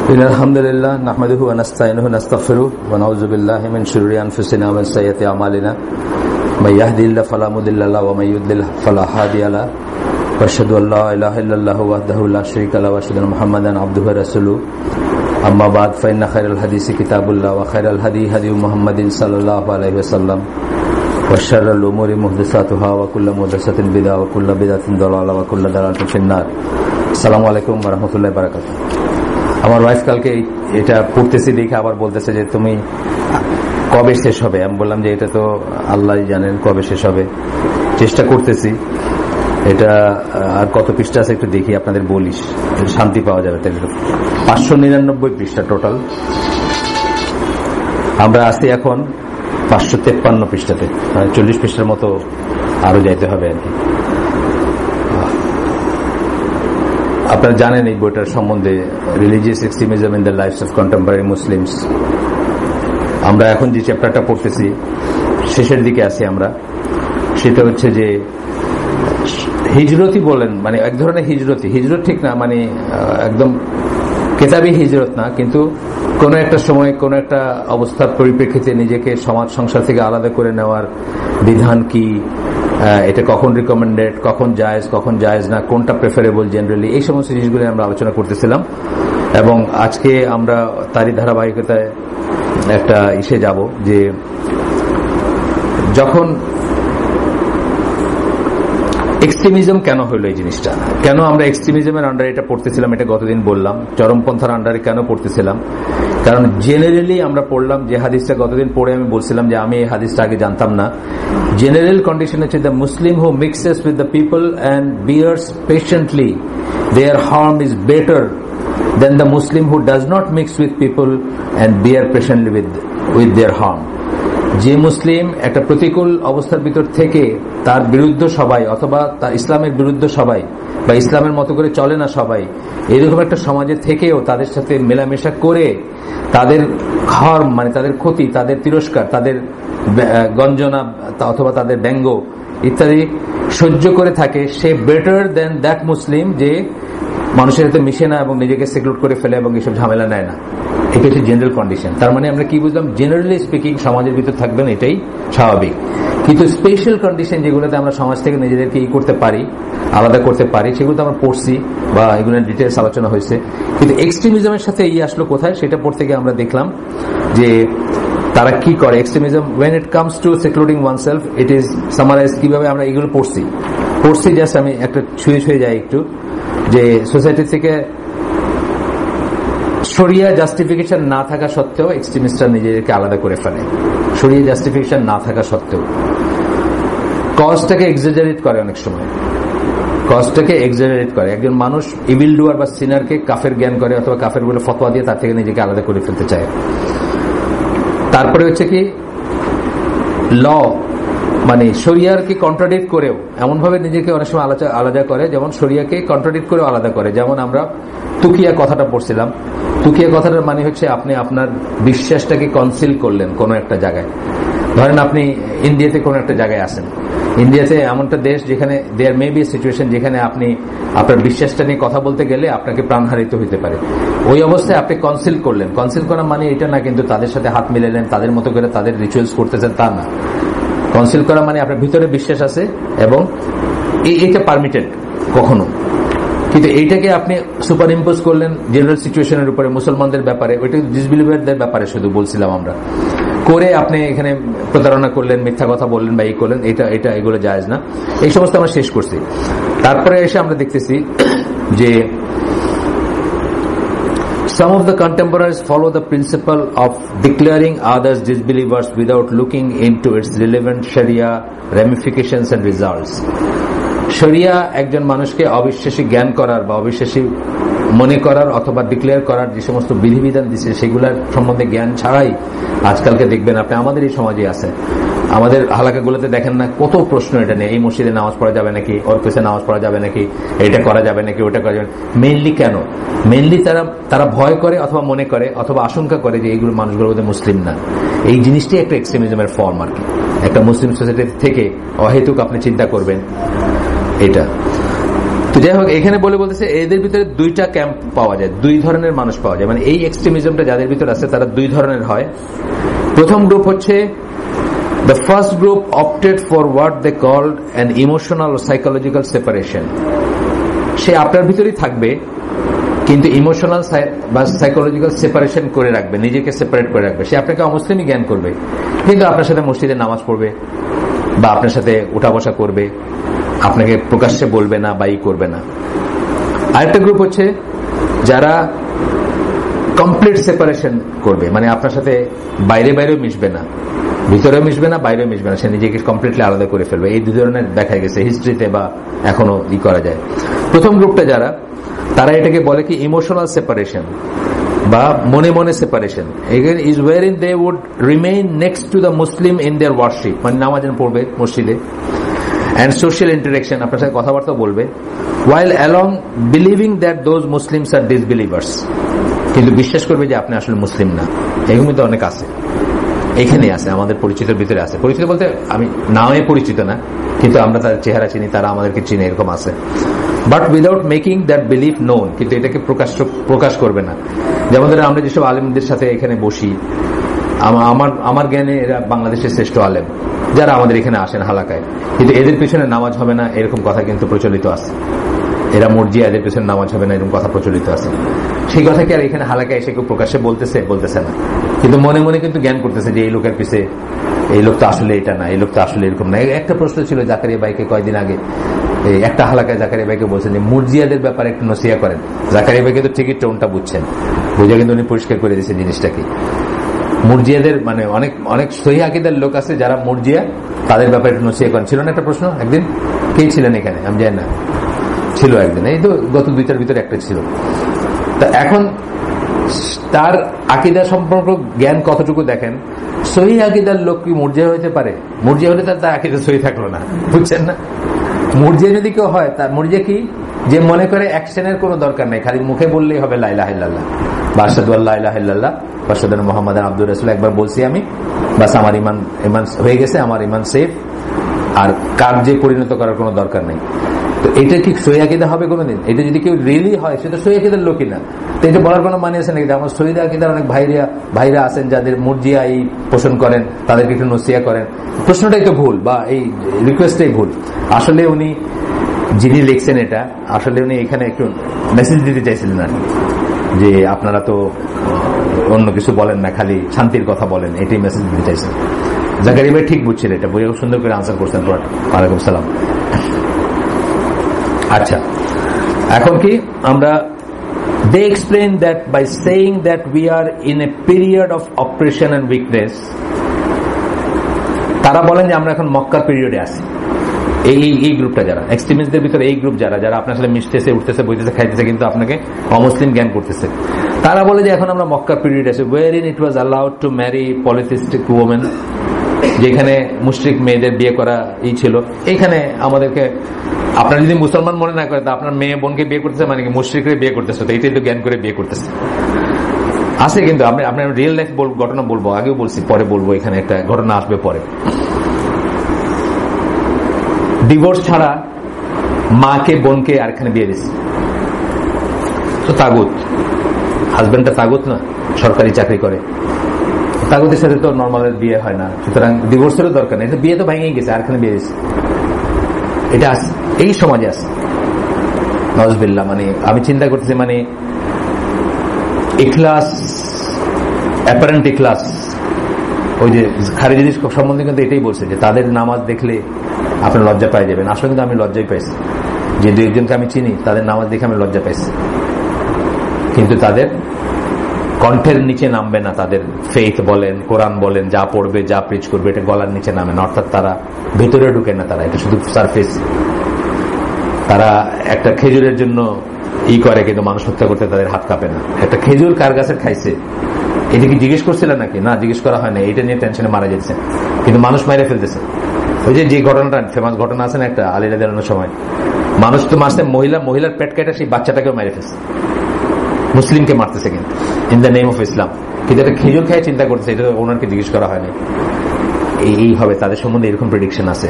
আলহামদুলিল্লাহ নাহমাদুহু ওয়া নাস্তাইনুহু নাস্তাগফিরুহু ওয়া নাউযু বিল্লাহি মিন শুরুরি আনফুসিনা ওয়া মিন সাইয়্যাতি আমালিনা মান ইয়াহদিহিল্লাহু ফালা মুদিল্লা লাহু ওয়া মান ইউদ্লিল ফালা হাদিয়া লাহু ওয়া আশহাদু আল্লা ইলাহা ইল্লাল্লাহু ওয়াহদাহু লা শারীকা লাহু ওয়া আশহাদু আন্না মুহাম্মাদান আবদুহু ওয়া রাসূলুহু আম্মা বা'দ ফাইন্না খায়রাল হাদিসি কিতাবুল্লাহ ওয়া খায়রাল হাদী হাদী মুহাম্মাদিন সাল্লাল্লাহু আলাইহি ওয়াসাল্লাম ওয়া শাররাল উমুরি মুহদাসাতুহা ওয়া কুল্লু মুহদাসাতিন বিদআহ ওয়া কুল্লু বিদআতিন দালালাহ ওয়া কুল্লু দালালাতিন ফিন-নার। আসসালামু আলাইকুম ওয়া রাহমাতুল্লাহি ওয়া বারাকাতুহু। আমার ওয়াইফ কালকে এটা পড়তেছি দেখে আবার বলতেছে যে তুমি কবে শেষ হবে। আমি বললাম যে এটা তো আল্লাহই জানেন কবে শেষ হবে, চেষ্টা করতেছি। এটা আর কত পৃষ্ঠা আছে একটু দেখি, আপনাদের বলিস, শান্তি পাওয়া যাবে। 599 পৃষ্ঠা টোটাল। আমরা আসি এখন 553 পৃষ্ঠাতে, 40 পৃষ্ঠার মতো আরো যাইতে হবে আর কি। আপনারা জানেন এই বইটার সম্বন্ধে, religious extremism in the lives of contemporary Muslims. আমরা এখন যে চ্যাপ্টারটা পড়তেছি শেষের দিকে আছি আমরা। সেটা হচ্ছে যে হিজরতি বলেন, মানে এক ধরনের হিজরতি, হিজরত ঠিক না, মানে একদম কেতাবি হিজরত না, কিন্তু কোন একটা সময় কোন একটা অবস্থার পরিপ্রেক্ষিতে নিজেকে সমাজ সংসার থেকে আলাদা করে নেওয়ার বিধান কি, এটা কখন রিকমেন্ডেড, কখন জায়েজ না, কোনটা প্রেফারেবল জেনারেলি, এই সমস্ত জিনিসগুলো আমরা আলোচনা করতেছিলাম। এবং আজকে আমরা তারই ধারাবাহিকতায় একটা ইসে যাব যে যখন এক্সট্রিমিজম কেন হইল, এই জিনিসটা কেন আমরা এক্সট্রিমিজমের আন্ডারে এটা পড়তেছিলাম, এটা গতদিন বললাম। চরমপন্থার আন্ডারে কেন পড়তেছিলাম, কারণ জেনারেলি আমরা পড়লাম যে হাদিসটা গতদিন পড়ে আমি বলছিলাম যে আমি এই হাদিসটা আগে জানতাম না। জেনারেল কন্ডিশন হচ্ছে the Muslim who mixes with the people and bears patiently their harm is better than the Muslim who does not mix with people and bear patiently with their harm. যে Muslim একটা প্রতিকূল অবস্থার ভিতর থেকে তার বিরুদ্ধ সবাই, অথবা তার ইসলামের বিরুদ্ধ সবাই, বা ইসলামের মতো করে চলে না সবাই, এরকম একটা সমাজে থেকেও তাদের সাথে মেলামেশা করে তাদের হার্ম মানে তাদের ক্ষতি, তাদের তিরস্কার, তাদের গঞ্জনা অথবা তাদের ব্যঙ্গ ইত্যাদি সহ্য করে থাকে, সে বেটার দেন দ্যাট মুসলিম যে মানুষের সাথে মিশে না এবং নিজেকে সিকিউর করে ফেলে এবং এসব ঝামেলা নেয় না। এটা হচ্ছে জেনারেল কন্ডিশন। তার মানে আমরা কি বুঝলাম, জেনারেলি স্পিকিং সমাজের ভিতর থাকবেন, এটাই স্বাভাবিক। কিন্তু স্পেশাল কন্ডিশন যেগুলোতে আমরা সমাজ থেকে নিজেদেরকে করতে পারি, আলাদা করতে পারি, সেগুলো আমরা পড়ছি বা এগুলো ডিটেলস আলোচনা হয়েছে। কিন্তু এক্সট্রিমিজমের সাথে আসলো কোথায়, সেটা পড়তে গিয়ে আমরা দেখলাম যে তারা কি করে। Extremism when it comes to secluding oneself, it is summarized কিভাবে আমরা এগুলো পড়ছি জাস্ট আমি একটা ছুঁয়ে যাই একটু, যে সোসাইটি থেকে শরিয়া জাস্টিফিকেশন না থাকা সত্ত্বেও এক্সট্রিমিস্টরা নিজেদেরকে আলাদা করে ফেলে। শরিয়া জাস্টিফিকেশন না থাকা সত্ত্বেও কজটাকে এক্সাজারেট করে, অনেক সময় কজটাকে এক্সাজারেট করে। একজন মানুষ ইভিল ডুয়ার বা সিনারকে কাফের জ্ঞান করে অথবা কাফের বলে ফতোয়া দিয়ে তার থেকে নিজেকে আলাদা করে ফেলতে চায়। তারপরে হচ্ছে কি ল মানে শরিয়ারকে কন্ট্রাডিক্ট করেও এমন ভাবে নিজেকে অনেক সময় আলাদা করে, যেমন শরিয়াকে কন্ট্রাডিক্ট করেও আলাদা করে। যেমন আমরা তুকিয়া কথাটা পড়ছিলাম। তুকিয়া কথাটার মানে হচ্ছে আপনি আপনার বিশ্বাসটাকে কনসিল করলেন কোন একটা জায়গায়। ধরেন আপনি ইন্ডিয়াতে কোন একটা জায়গায় আছেন, ইন্ডিয়াতে এমনটা দেশ যেখানে দেয়ার মে বি সিচুয়েশন যেখানে আপনি আপনার বিশ্বাসটা নিয়ে কথা বলতে গেলে আপনাকে প্রাণহারিত হইতে পারে। ওই অবস্থায় আপনি কনসিল করলেন। কনসিল করা মানে এটা না কিন্তু তাদের সাথে হাত মিলালেন, তাদের মতো করে তাদের রিচুয়ালস করতেছেন, তা না। কনসিল করা মানে আপনার ভিতরে বিশ্বাস আছে এবং এইটা পারমিটেড কখনো, কিন্তু এইটাকে আপনি সুপার ইম্পোজ করলেন জেনারেল সিচুয়েশনের উপরে, মুসলমানদের ব্যাপারে, ওইটা ডিসবিলিভারদের ব্যাপারে শুধু বলছিলাম আমরা, করে আপনি এখানে প্রতারণা করলেন, মিথ্যা কথা বললেন বা এই করলেন, এটা এগুলো জায়েজ না। এই সমস্ত আমরা শেষ করছি। তারপরে এসে আমরা দেখতেছি যে some of the contemporaries follow the principle of declaring others disbelievers without looking into its relevant sharia ramifications and results. শরিয়া একজন মানুষকে অবিশ্বাসী জ্ঞান করার বা অবিশ্বাসী মনে করার অথবা ডিক্লেয়ার করার যে সমস্ত বিধিবিধান দিচ্ছে সেগুলোর সম্বন্ধে জ্ঞান ছাড়াই আজকালকে দেখবেন আপনি আমাদের এই সমাজে আছে, আমাদের হালাকাগুলোতে দেখেন না কত প্রশ্ন এটা নিয়ে, এই মসজিদে নামাজ পড়া যাবে নাকি, ওর পেছনে নামাজ পড়া যাবে নাকি, এটা করা যাবে নাকি, ওটা করা যাবে। মেইনলি কেন? মেইনলি তারা ভয় করে অথবা মনে করে অথবা আশঙ্কা করে যে এইগুলো মানুষগুলোর মধ্যে মুসলিম না। এই জিনিসটাই একটা এক্সট্রিমিজমের ফর্ম আর কি। একটা মুসলিম সোসাইটি থেকে অহেতুক আপনি চিন্তা করবেন এটা। তো যাই হোক, এখানে বলতেছে এদের ভিতরে দুইটা ক্যাম্প পাওয়া যায়, দুই ধরনের মানুষ পাওয়া যায়। মানে এই এক্সট্রিমিজমটা যাদের ভিতরে আছে তারা দুই ধরনের হয়। প্রথম গ্রুপ হচ্ছে the first group opted for what they called an emotional or psychological separation. সে আপনার ভিতরেই থাকবে কিন্তু ইমোশনাল বা সাইকোলজিক্যাল সেপারেশন করে রাখবে, নিজেকে সেপারেট করে রাখবে। সে আপনাকে অমুসলিমই জ্ঞান করবে কিন্তু আপনার সাথে মসজিদে নামাজ পড়বে বা আপনার সাথে উঠা বসা করবে, আপনাকে প্রকাশ্যে বলবে না বা ই করবে না। আরেকটা গ্রুপ হচ্ছে যারা কমপ্লিট সেপারেশন করবে, মানে আপনার সাথে বাইরেও মিশবে না, ভিতরেও মিশবে না, বাইরেও মিশবে না, সে নিজেকে কমপ্লিটলি আলাদা করে ফেলবে। এই দুই ধরনের দেখা গেছে হিস্ট্রিতে বা এখনো ই করা যায়। প্রথম গ্রুপটা যারা, তারা এটাকে বলে কি ইমোশনাল সেপারেশন বা মনে মনে separation. Again is warring they would remain next to the Muslim in their worship, মানে নামাজ পড়বে মসজিদে, and social interaction, আপনার সাথে কথাবার্তা বলবে, while along believing that those Muslims are disbelievers, কিন্তু বিশ্বাস করবে যে আপনি আসলে মুসলিম না। এরকম তো অনেক আছে, এখানে আছে, আমাদের পরিচিতের ভিতরে আছে। পরিচিত বলতে আমি নামে পরিচিত না, কিন্তু আমরা তাদের চেহারা চিনি, তারা আমাদেরকে চিনি, এরকম আছে। But without making that belief known, কিন্তু এটাকে প্রকাশ করবে না। যেমন ধরে আমরা যেসব আলেমদের সাথে এখানে বসি, আমার জ্ঞানে এরা বাংলাদেশের শ্রেষ্ঠ আলেম যারা আমাদের এখানে আসেন হালাকায়, কিন্তু এদের পেছনে নামাজ হবে না এরকম কথা কিন্তু প্রচলিত আছে। এরা মর্জিয়া, এদের পেছনে নামাজ হবে না এরকম কথা প্রচলিত আছে। সেই কথা কি আর এখানে হালাকায় এসে কেউ প্রকাশ্যে বলতেছে না, কিন্তু মনে মনে কিন্তু জ্ঞান করতেছে যে এই লোকের পিছে, এই লোক তো আসলে এটা না, এই লোক তো আসলে এরকম না। একটা প্রশ্ন ছিল জাকারিয়া ভাইকে কয়েকদিন আগে, একটা হালাকায় জাকারিয়া ভাইকে বলছেন যে মুরজিয়াদের ব্যাপারে একটু নসিহা করেন। জাকারিয়া ভাই কিন্তু ঠিকই টোনটা বুঝছেন, বুঝে কিন্তু উনি পরিষ্কার করে দিয়েছেন জিনিসটাকে। মুরজিয়াদের মানে অনেক সহি আকীদার লোক আছে যারা মুরজিয়া, তাদের ব্যাপারে একটু নসিহা করেন। ছিল না একটা প্রশ্ন একদিন, কে ছিলেন এখানে আমি জানি না, ছিল একদিন, এই তো গত 2-4 ভিতরে একটা ছিল। তা এখন তার আকীদা সম্পর্ক জ্ঞান কতটুকু দেখেন। সহি আকীদার লোক কি মুরজিয়া হইতে পারে? মুরজিয়া হলে তার আকীদা সহি থাকলো না, বুঝছেন না? মুরজিয়া যদি কেউ হয়, তার মুরজিয়া কি, যে মনে করে অ্যাকশনের কোনো দরকার নাই, খালি মুখে বললেই হবে লা ইলাহা ইল্লাল্লাহ বা আশহাদু আল্লা ইলাহা ইল্লাল্লাহ বা আশহাদু আন্না মুহাম্মাদান আবদুহু রাসূলুহু, একবার বলছি আমি, বাস আমার ইমান হয়ে গেছে, আমার ইমান সেফ, আর কার্যে পরিণত করার কোনো দরকার নেই। তো এটা কি সহি আকীদা হবে কোনোদিন? এটা যদি কেউ রিয়েলি হয়, সেটা সহি আকীদার লোকই না। তো এটা বলার কোনো মানে আছে নাকি? আমার সহি আকীদার অনেক ভাইরা আছেন যাদের মুরজিয়া এই পোষণ করেন, তাদেরকে একটু নসিহা করেন। প্রশ্নটাই তো ভুল বা এই রিকোয়েস্টটাই ভুল। আসলে উনি যিনি লিখছেন এটা, আসলে উনি এখানে একটু মেসেজ দিতে চাইছিলেন না যে আপনারা তো অন্য কিছু বলেন না, খালি শান্তির কথা বলেন, এটাই মেসেজ দিতে চাইছেন। জাকারিয়া ভাই ঠিক বুঝছেন এটা, বুঝে খুব সুন্দর করে আনসার করছেন। ওয়ালাইকুম সালাম। আচ্ছা, এখন কি আমরা, they explain that by saying that we are in a period of oppression and weakness, তারা বলেন যে আমরা এখন মক্কার পিরিয়ডে আছি। এই গ্রুপটা যারা এক্সট্রিমিস্টদের ভিতরে, এই গ্রুপ যারা আপনার সাথে মিশতেছে, উঠতেছে, বইতেছে, খাইতেছে, কিন্তু আপনাকে অমুসলিম জ্ঞান করতেছে, তারা বলে যে এখন আমরা মক্কার পিরিয়ড আছে, wherein it was allowed to marry polytheistic women, যেখানে মুশরিক মেয়েদের বিয়ে করা ছিল। এইখানে আমাদেরকে, আপনার যদি মুসলমান মনে না করে, তা আপনার মেয়ে বোনকে বিয়ে করতেছে মানে কি মুশরিকরে বিয়ে করতেছে, তো এইটাই তো জ্ঞান করে বিয়ে করতেছে আছে। কিন্তু আপনার রিয়েল লাইফ ঘটনা বলবো, আগেও বলছি, পরে বলবো, এখানে একটা ঘটনা আসবে পরে। ডিভোর্স ছাড়া মাকে বোনকে আর এখানে বিয়ে দিচ্ছে, তো তাগুত, হাজবেন্ডটা তাগুত না, সরকারি চাকরি করে, তাগুতের সাথে তো নর্মালের বিয়ে হয় না, সুতরাং ডিভোর্সেরও দরকার নেই, বিয়ে তো ভেঙেই গেছে, আর এখানে বিয়ে দিচ্ছে। এটা এই সমাজে আছে নওয়াজবিল্লাহ। মানে আমি চিন্তা করতেছি, মানে ইখলাস, অ্যাপারেন্ট ইখলাস, ওই যে খারিজি সম্বন্ধে কিন্তু এটাই বলছে যে তাদের নামাজ দেখলে আপনি লজ্জা পাই যাবেন। আসলে কিন্তু আমি লজ্জাই পাইছি, যে 2-1জনকে আমি চিনি, তাদের নামাজ দেখে আমি লজ্জা পাইছি, কিন্তু তাদের কণ্ঠের নিচে নামবে না। তাদের ফেইথ বলেন, কোরআন বলেন, যা পড়বে, যা প্রিচ করবে, এটা গলার নিচে নামে না। অর্থাৎ তারা ভেতরে ঢুকে না, তারা এটা শুধু সারফেস। তারা একটা খেজুরের জন্য করে, কিন্তু মানুষ হত্যা করতে তাদের হাত কাঁপে না। একটা খেজুর কার গাছের খাইছে, এটা কি জিজ্ঞেস করছিলেন নাকি? না, জিজ্ঞেস করা হয় না, এটা নিয়ে টেনশনে মারা যাচ্ছে, কিন্তু মানুষ মাইরে ফেলতেছে। ওই যে ঘটনাটা, ফেমাস ঘটনা আছে না একটা, আলী রাদিয়াল্লাহু আনহুর সময় মানুষ তো মারছে, মহিলার পেট কেটে সেই বাচ্চাটাকেও মাইরে ফেলছে, মুসলিমকে মারতেছে কিন্তু in the name of Islam. কিন্তু একটা খেজুর খেয়ে চিন্তা করতেছে, এটা ওনারকে জিজ্ঞেস করা হয়নি। এই হবে তাদের সম্বন্ধে এরকম প্রেডিকশন আছে।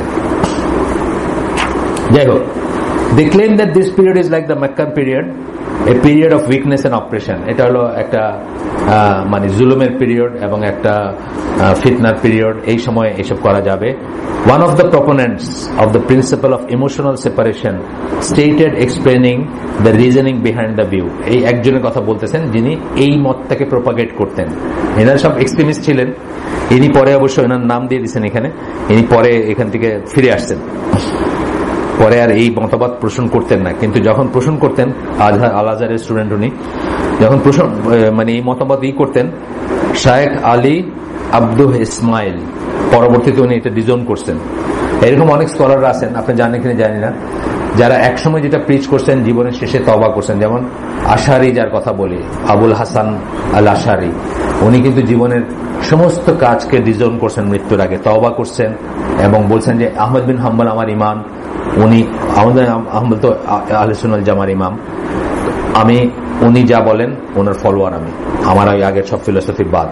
যাই হোক, They claim that this period is like the Meccan period, a period of weakness and oppression. এটা হলো একটা মানে জুলুমের পিরিয়ড এবং একটা ফিতনার পিরিয়ড, এই সময় এসব করা যাবে। One of the proponents of the principle of emotional separation stated explaining the reasoning behind the view. এই একজনের কথা বলতেছেন যিনি এই মতটাকে প্রপাগেট করতেন। এনারা সব এক্সট্রিমিস্ট ছিলেন। ইনি পরে অবশ্য এনার নাম দিয়ে দিয়েছেন এখানে, ইনি পরে এখান থেকে ফিরে আসছেন, পরে আর এই মতবাদ পোষণ করতেন না। কিন্তু যখন পোষণ করতেন, আল আজহারের স্টুডেন্ট উনি, যখন পোষণ মানে এই মতবাদ করতেন, শায়েখ আলী আব্দুল ইসমাইল পরবর্তীতে উনি এটা ডিজোন করছেন। এরকম অনেক স্কলাররা আছেন, আপনি জানেন কিনা জানি না, যারা একসময় যেটা প্রিচ করছেন জীবনের শেষে তওবা করছেন। যেমন আশারি, যার কথা বলি, আবুল হাসান আল আশারি, উনি কিন্তু জীবনের সমস্ত কাজকে ডিজোন করছেন মৃত্যুর আগে, তওবা করছেন এবং বলছেন যে আহমদ বিন হাম্বল আমার ইমাম, উনি আহমদ তো আহলে সুন্নাত জামার ইমাম, উনি যা বলেন ওনার ফলোয়ার, আমার আগের সব ফিলোসফি বাদ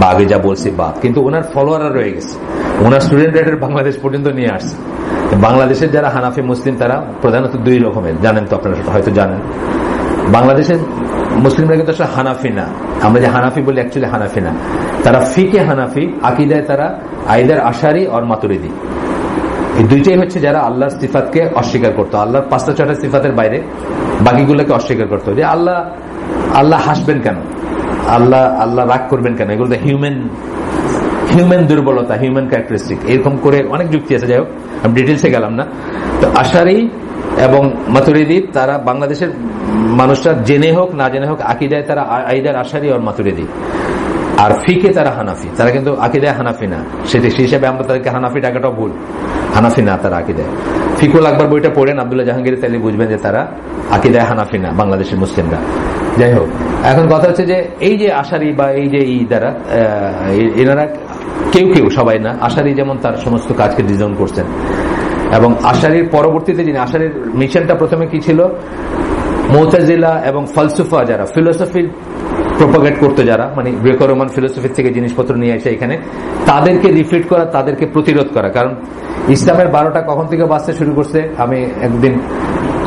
বা আগে যা বলছি বাদ, কিন্তু ওনার ফলোয়াররা রয়ে গেছে। ওনার স্টুডেন্টরা বাংলাদেশ পর্যন্ত নিয়ে আসছে। বাংলাদেশের যারা হানাফি মুসলিম তারা প্রধানত দুই রকমের, জানেন তো আপনারা হয়তো জানেন। বাংলাদেশের মুসলিমরা কিন্তু আসলে হানাফি না, আমরা যে হানাফি বলি অ্যাকচুয়ালি হানাফি না, তারা ফিকে হানাফি, আকিদায় তারা আইদার আশারি আর মাতুরিদি। এই দুইটাই হচ্ছে যারা আল্লাহর সিফাতকে অস্বীকার করতো, আল্লাহর 5-6টা সিফাতের বাইরে বাকিগুলোকে অস্বীকার করতো। যে আল্লাহ হাসবেন কেন, আল্লাহ রাগ করবেন কেন, এগুলো তো হিউম্যান দুর্বলতা, হিউম্যান ক্যারেক্টারিস্টিক, এরকম করে অনেক যুক্তি আছে। যাই হোক, আমি ডিটেলসে গেলাম না। তো আশারি এবং মাতুরিদি, তারা বাংলাদেশের মানুষরা জেনে হোক না জেনে হোক আকিদায় তারা আইদার আশারি আর মাতুরিদি, আর ফিকে তারা হানাফি। তারা কিন্তু আকিদায় হানাফি না, সেটা সেই হিসাবে আমরা তাদেরকে হানাফি ডাকাটাও ভুল। হানাফি না তারা আকিদায়। ফিকুল আকবর বইটা পড়েন আব্দুল্লাহ জাহাঙ্গীর, তাহলে বুঝবেন যে তারা আকিদায় হানাফি না বাংলাদেশের মুসলিমরা। যাই হোক, এখন কথা হচ্ছে যে এই যে আশারি বা এই যে দ্বারা এনারা কেউ সবাই না, আশারি যেমন তার সমস্ত কাজকে ডিজাইন করছেন, এবং আশারির পরবর্তীতে যিনি, আশারির মিশনটা প্রথমে কি ছিল, মুতাজিলা এবং ফালসুফা যারা ফিলোসফি প্রপাগেট করতে, যারা মানে গ্রেকো রোমান ফিলোসফি থেকে জিনিসপত্র নিয়ে এসে এখানে তাদেরকে রিফিট করা, তাদেরকে প্রতিরোধ করা। কারণ ইসলামের 12টা কখন থেকে বাঁচতে শুরু করছে, আমি একদিন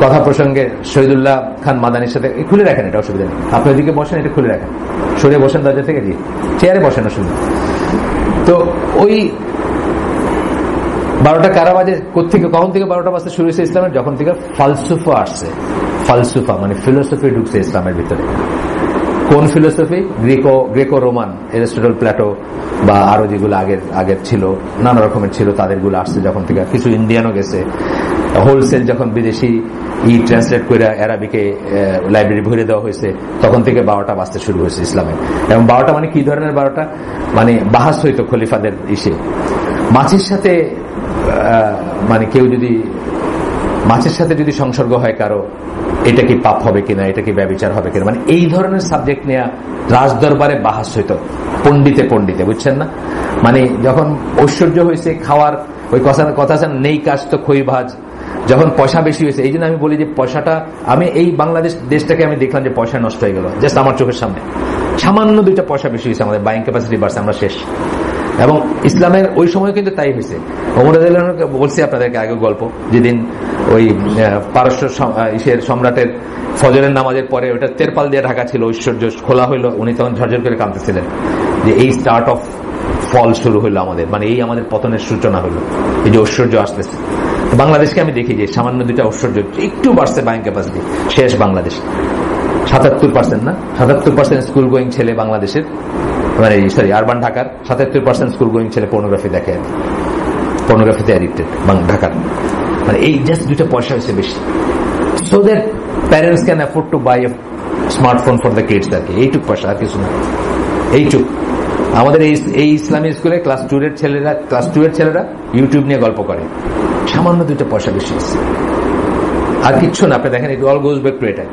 কথা প্রসঙ্গে শহীদুল্লাহ খান মাদানির সাথে, খুলে রাখেন, এটা অসুবিধা নেই, আপনি ওইদিকে বসেন, এটা খুলে রাখেন, সরে বসেন দরজা থেকে, দিয়ে চেয়ারে বসেন, অসুবিধা। তো ওই 12টা কারা বাজে, কখন থেকে 12টা বাজতে শুরু হয়েছে ইসলামের, যখন থেকে ফালসুফা আসছে। ফালসুফা মানে ফিলোসফি ঢুকছে ইসলামের ভিতরে। কোন philosophy? Greco Roman, Aristotle, Plato বা আরো যেগুলো আগের ছিল, নানা রকমের ছিল, তাদের গুলো আসছে যখন থেকে। কিছু ইন্ডিয়ানও গেছে, হোলসেল যখন বিদেশি ট্রান্সলেট করে অ্যারাবিকে লাইব্রেরি ভরে দেওয়া হয়েছে, তখন থেকে 12টা বাজতে শুরু হয়েছে ইসলামে। এবং 12টা মানে কি ধরনের 12টা, মানে বাহাস হইতো খলিফাদের ইসে, মাছের সাথে মানে কেউ যদি মাছের সাথে যদি সংসর্গ হয় কারো, এটা কি পাপ হবে কিনা, এটা কি ব্যভিচার হবে কিনা, মানে এই ধরনের সাবজেক্ট নিয়ে রাজদরবারে বাহাস হইতো, পণ্ডিতে, বুঝছেন না? মানে যখন ঐশ্বর্য হয়েছে খাওয়ার, ওই কথা নেই কাজ তো খই ভাজ, যখন পয়সা বেশি হয়েছে, এই জন্য আমি বলি যে পয়সাটা, আমি এই বাংলাদেশ দেশটাকে আমি দেখলাম যে পয়সা নষ্ট হয়ে গেল জাস্ট আমার চোখের সামনে। সামান্য 2টা পয়সা বেশি হয়েছে, আমাদের বাইং ক্যাপাসিটি বাড়ছে, আমরা শেষ। এবং ইসলামের ওই সময় কিন্তু তাই হয়েছে। ওমর রাদিয়াল্লাহু আনহু বলছি আপনাদেরকে আগে গল্প, যেদিন ওই পারস্য সম্রাটের ফজরের নামাজের পরে ওটা তেরপাল দিয়ে ঢাকা ছিল, ঐশ্বর্য খোলা হইলো, উনি তখন ঝরঝর করে কাঁদতেছিলেন যে এই স্টার্ট অফ ফল শুরু হইলো আমাদের, মানে এই আমাদের পতনের সূচনা হইলো, এই যে ঐশ্বর্য আসতেছে। বাংলাদেশকে আমি দেখি যে সামান্য 2টা ঐশ্বর্য একটু বাড়ছে বাইং ক্যাপাসিটি, শেষ বাংলাদেশ। 77% না, 77% স্কুল গোয়িং ছেলে বাংলাদেশের, মানে আরবান ঢাকার 77% স্কুল গোয়িং ছেলে পর্নোগ্রাফি দেখে, পর্নোগ্রাফিতে অ্যাডিক্টেড ঢাকার। মানে এই জাস্ট 2টা পয়সা হয়েছে বেশি, so that parents can afford to buy a smartphone for the kids, আর কি এইটুক পয়সা, আর কিছু না। এইটুক আমাদের এই ইসলামী স্কুলে ক্লাস 2 এর ছেলেরা ইউটিউব নিয়ে গল্প করে, সামান্য 2টা পয়সা বেশি হয়েছে, আর কিচ্ছু না। আপনি দেখেন, it all goes back to এটা।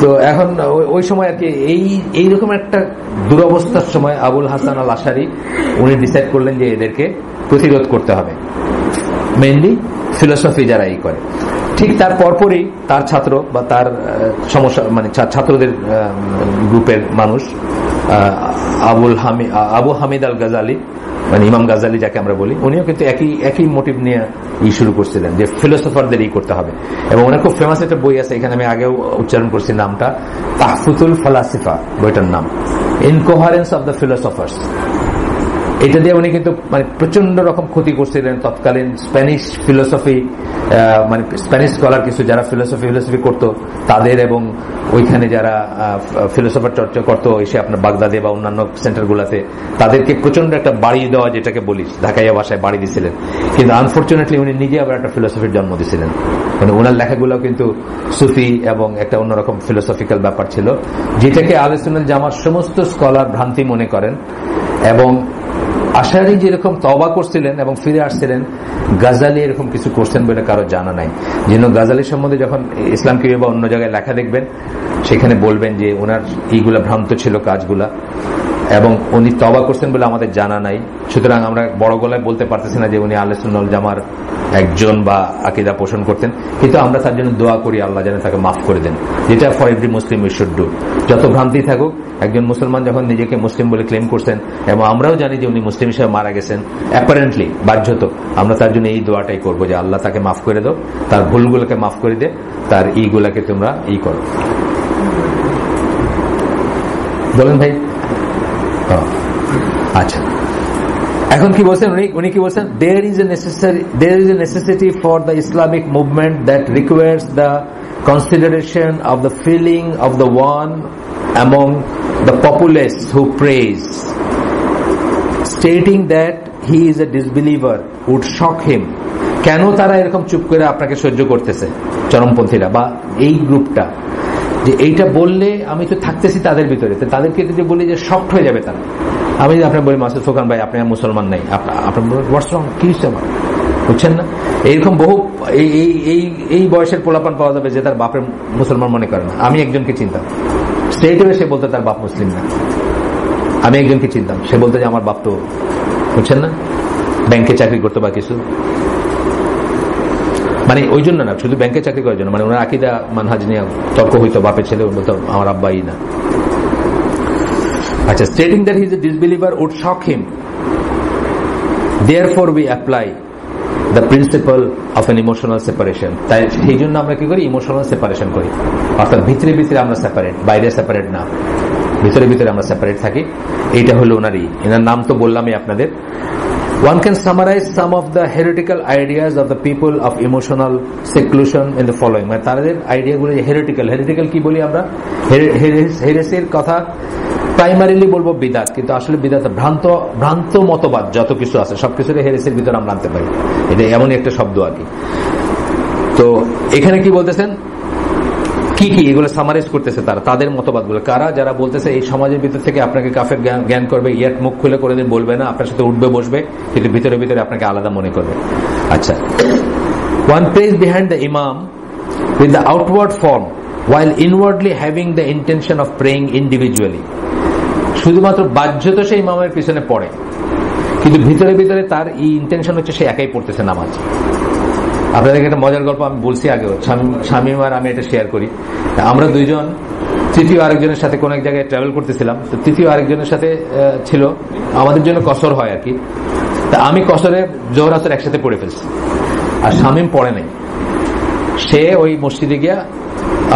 তো এখন ওই সময় আর কি এইরকম একটা দুরবস্থার সময় আবুল হাসান আল আশারি উনি ডিসাইড করলেন যে এদেরকে প্রতিরোধ করতে হবে, মেইনলি ফিলোসফি যারা এই করে। ঠিক তার পরপরই তার ছাত্র বা তার সমস্যা, মানে ছাত্রদের গ্রুপের মানুষ আবু হামিদ আল গাজালি, মানে ইমাম গাজালি যাকে আমরা বলি, উনিও কিন্তু একই মোটিভ নিয়ে শুরু করছিলেন যে ফিলোসফারদের করতে হবে। এবং ওনার খুব ফেমাস একটা বই আছে, এখানে আমি আগেও উচ্চারণ করছি নামটা, তাহফুতুল ফালাসিফা বইটার নাম, ইনকোহারেন্স অফ দ্য ফিলোসফার্স। এটা দিয়ে উনি কিন্তু মানে প্রচন্ড রকম ক্ষতি করছিলেন তৎকালীন স্প্যানিশ ফিলোসফি, মানে স্প্যানিশ স্কলার কিছু যারা ফিলোসফি করতো তাদের, এবং ওইখানে যারা ফিলোসফার চর্চা করতো এসে আপনার বাগদাদে বা অন্যান্য সেন্টারগুলোতে, তাদেরকে প্রচন্ড একটা বাড়ি দেওয়া, যেটাকে বলি ঢাকাইয়া ভাষায় বাড়ি দিয়েছিলেন। কিন্তু আনফর্চুনেটলি উনি নিজে আবার একটা ফিলোসফির জন্ম দিয়েছিলেন। মানে ওনার লেখাগুলো কিন্তু সুফি এবং একটা অন্যরকম ফিলোসফিক্যাল ব্যাপার ছিল, যেটাকে আহলে সুন্নাত জামার সমস্ত স্কলার ভ্রান্তি মনে করেন। এবং আশারি যেরকম তওবা করছিলেন এবং ফিরে আসছিলেন, গাজালি এরকম কিছু করছেন বলে কারো জানা নাই। যেন গাজালির সম্বন্ধে যখন ইসলাম কি বা অন্য জায়গায় লেখা দেখবেন, সেখানে বলবেন যে ওনার এইগুলা ভ্রান্ত ছিল কাজগুলা, এবং উনি তওবা করছেন বলে আমাদের জানা নাই। সুতরাং আমরা বড় গলায় বলতে পারতেছি না যে উনি আহলে সুন্নাত ওয়াল জামার একজন বা আকীদা পোষণ করতেন, কিন্তু আমরা তার জন্য দোয়া করি আল্লাহ যেন তাকে মাফ করে দেন, যেটা for every Muslim we should do. যত ভ্রান্তি থাকুক, একজন মুসলমান যখন নিজেকে মুসলিম বলে ক্লেম করছেন, এবং আমরাও জানি যে উনি মুসলিম হিসেবে মারা গেছেন অ্যাপারেন্টলি বাধ্যত, আমরা তার জন্য এই দোয়াটাই করবো যে আল্লাহ তাকে মাফ করে দাও, তার ভুলগুলোকে মাফ করে দে, তার ইগুলাকে তোমরা করো। বলেন ভাই। আচ্ছা, এখন কি বলছেন উনি কি বলছেন? there is a necessity for the Islamic movement that requires the consideration of the feeling of the one among the populace who prays, stating that he is a disbeliever would shock him. কেন তারা এরকম চুপ করে আপনাকে সহ্য করতেছে, চরমপন্থীরা বা এই গ্রুপটা, যে এইটা বললে আমি তো থাকতেছি তাদের ভিতরে, তাদেরকে যদি বলি যে শক্ট হয়ে যাবে তারা। আমি আপনার বলি মাসুদ ফোকান ভাই আপনি মুসলমান নাই, আপনার হোয়াটস রং, কি হচ্ছে আমার, বুঝছেন না? এইরকম বহু এই বয়সের পোলাপান পাওয়া যাবে যে তার বাপের মুসলমান মনে করে না। আমি একজনকে চিনতাম, স্ট্রেট হয়ে সে বলতে তার বাপ মুসলিম না। আমি একজনকে চিনতাম, সে বলতে যে আমার বাপ তো, বুঝছেন না, ব্যাংকে চাকরি করতো বা কিছু, মানে ওই জন্য না, শুধু ব্যাংকে চাকরি করার জন্য, মানে ওনার আকীদা মানহাজ নিয়ে তর্ক হইতো, বাপের ছেলে বলতো আমার আব্বাই না। আচ্ছা, stating that he is a disbeliever would shock him. Therefore we apply the principle of an emotional separation. তাই সেই জন্য আমরা কি করি? ইমোশনাল সেপারেশন করি, অর্থাৎ ভিতরে ভিতরে আমরা সেপারেট, বাইরে সেপারেট না, ভিতরে ভিতরে আমরা সেপারেট থাকি। এইটা হলো এনার নাম তো বললামই আপনাদের। One can summarize some of the heretical ideas of the people of emotional seclusion in the following. মানে তাদের আইডিয়াগুলো হেরিটিক্যাল কি বলি আমরা? হেরেসির কথা প্রাইমারিলি বলবো বিদাত, কিন্তু আসলে বিদাত ভ্রান্ত মতবাদ যত কিছু আছে সবকিছুর হেরেসির ভিতরে আমরা আনতে পারি, এটা এমনই একটা শব্দ আর কি। তো এখানে কি বলতেছেন, কি এগুলো সামারাইজ করতেছে তাদের মতবাদগুলো। কারা? যারা বলতেছে এই সমাজের ভিতর থেকে আপনাকে কাফের জ্ঞান করবে, ইয়াত মুখ খুলে করে দিন বলবে না, আপনার সাথে উঠবে বসবে, কিন্তু ভিতরে ভিতরে আপনাকে আলাদা মনে করবে। আচ্ছা, one prays behind the imam with the outward form while inwardly having the intention of praying individually. শুধুমাত্র বাহ্যত সে ইমামের পিছনে পড়ে, কিন্তু ভিতরে ভিতরে তার এই ইন্টেনশন হচ্ছে সে একাই পড়তেছে নামাজ। আপনাদেরকে একটা মজার গল্প আমি বলছি আগেও, শামীম আর আমি এটা শেয়ার করি। আমরা দুইজন তৃতীয় আরেকজনের সাথে কোন এক জায়গায় ট্রাভেল করতেছিলাম, তো তৃতীয় আরেকজনের সাথে ছিল, আমাদের জন্য কসর হয় আর কি। তা আমি কসরে জোহর আসর একসাথে পড়ে ফেলছি, আর শামীম পড়ে নাই। সে ওই মসজিদে গিয়া